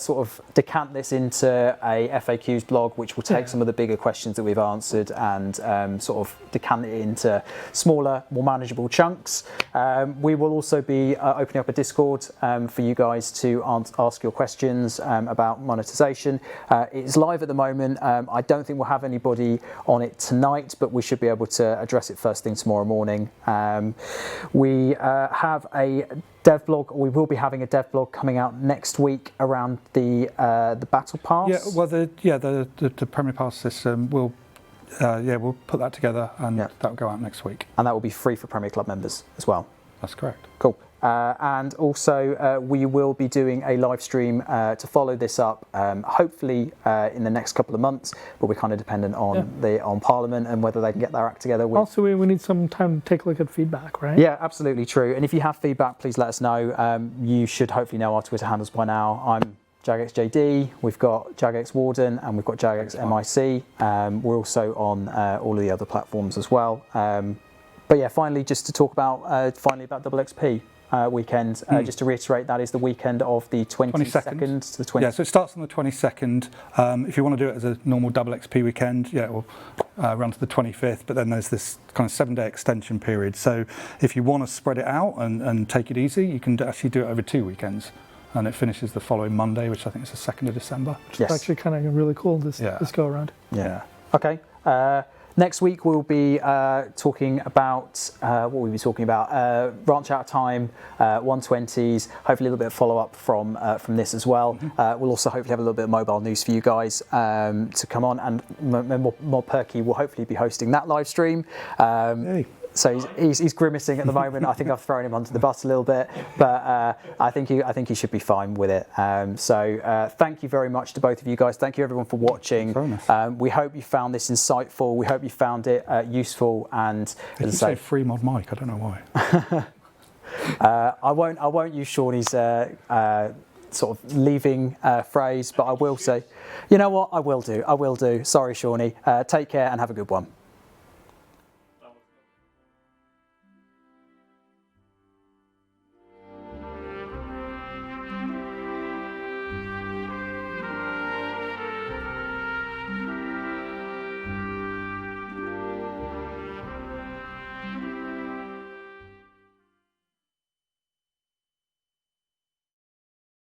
sort of decant this into a FAQs blog, which will take some of the bigger questions that we've answered and sort of decant it into smaller, more manageable chunks. We will also be opening up a Discord for you guys to ask your questions about monetization. It's live at the moment. I don't think we'll have anybody on it tonight, but we should be able to address it first thing tomorrow morning. We have a dev blog, or we will be having a dev blog coming out next week around the battle pass. Yeah, well, the Premier Pass system will. We'll put that together, and that'll go out next week. And that will be free for Premier Club members as well. That's correct. Cool. And also, we will be doing a live stream to follow this up, hopefully in the next couple of months. But we're kind of dependent on Parliament and whether they can get their act together. Also, we need some time to take a look at feedback, right? Yeah, absolutely true. And if you have feedback, please let us know. You should hopefully know our Twitter handles by now. I'm JagexJD, we've got Jagex Warden, and we've got Jagex MIC. We're also on all of the other platforms as well. But yeah, finally, just to talk about Double XP weekend, just to reiterate, that is the weekend of the 22nd to the 20th. Yeah, so it starts on the 22nd. If you want to do it as a normal Double XP weekend, it will run to the 25th, but then there's this kind of 7-day extension period. So if you want to spread it out and take it easy, you can actually do it over 2 weekends. And it finishes the following Monday, which I think is the 2nd of December. Yes. It's actually kind of really cool, this go around. Yeah. Okay. Next week we'll be talking about what will we be talking about? Branch out time, 120s. Hopefully a little bit of follow up from this as well. We'll also hopefully have a little bit of mobile news for you guys to come on, and more Perky will hopefully be hosting that live stream. Hey. So he's grimacing at the moment. I think I've thrown him under the bus a little bit, but I think he should be fine with it. So thank you very much to both of you guys. Thank you everyone for watching. We hope you found this insightful. We hope you found it useful. And you say free mod mic. I don't know why. I won't use Shawnee's sort of leaving phrase, but I will say, you know what? I will do. Sorry, Shawnee. Take care and have a good one.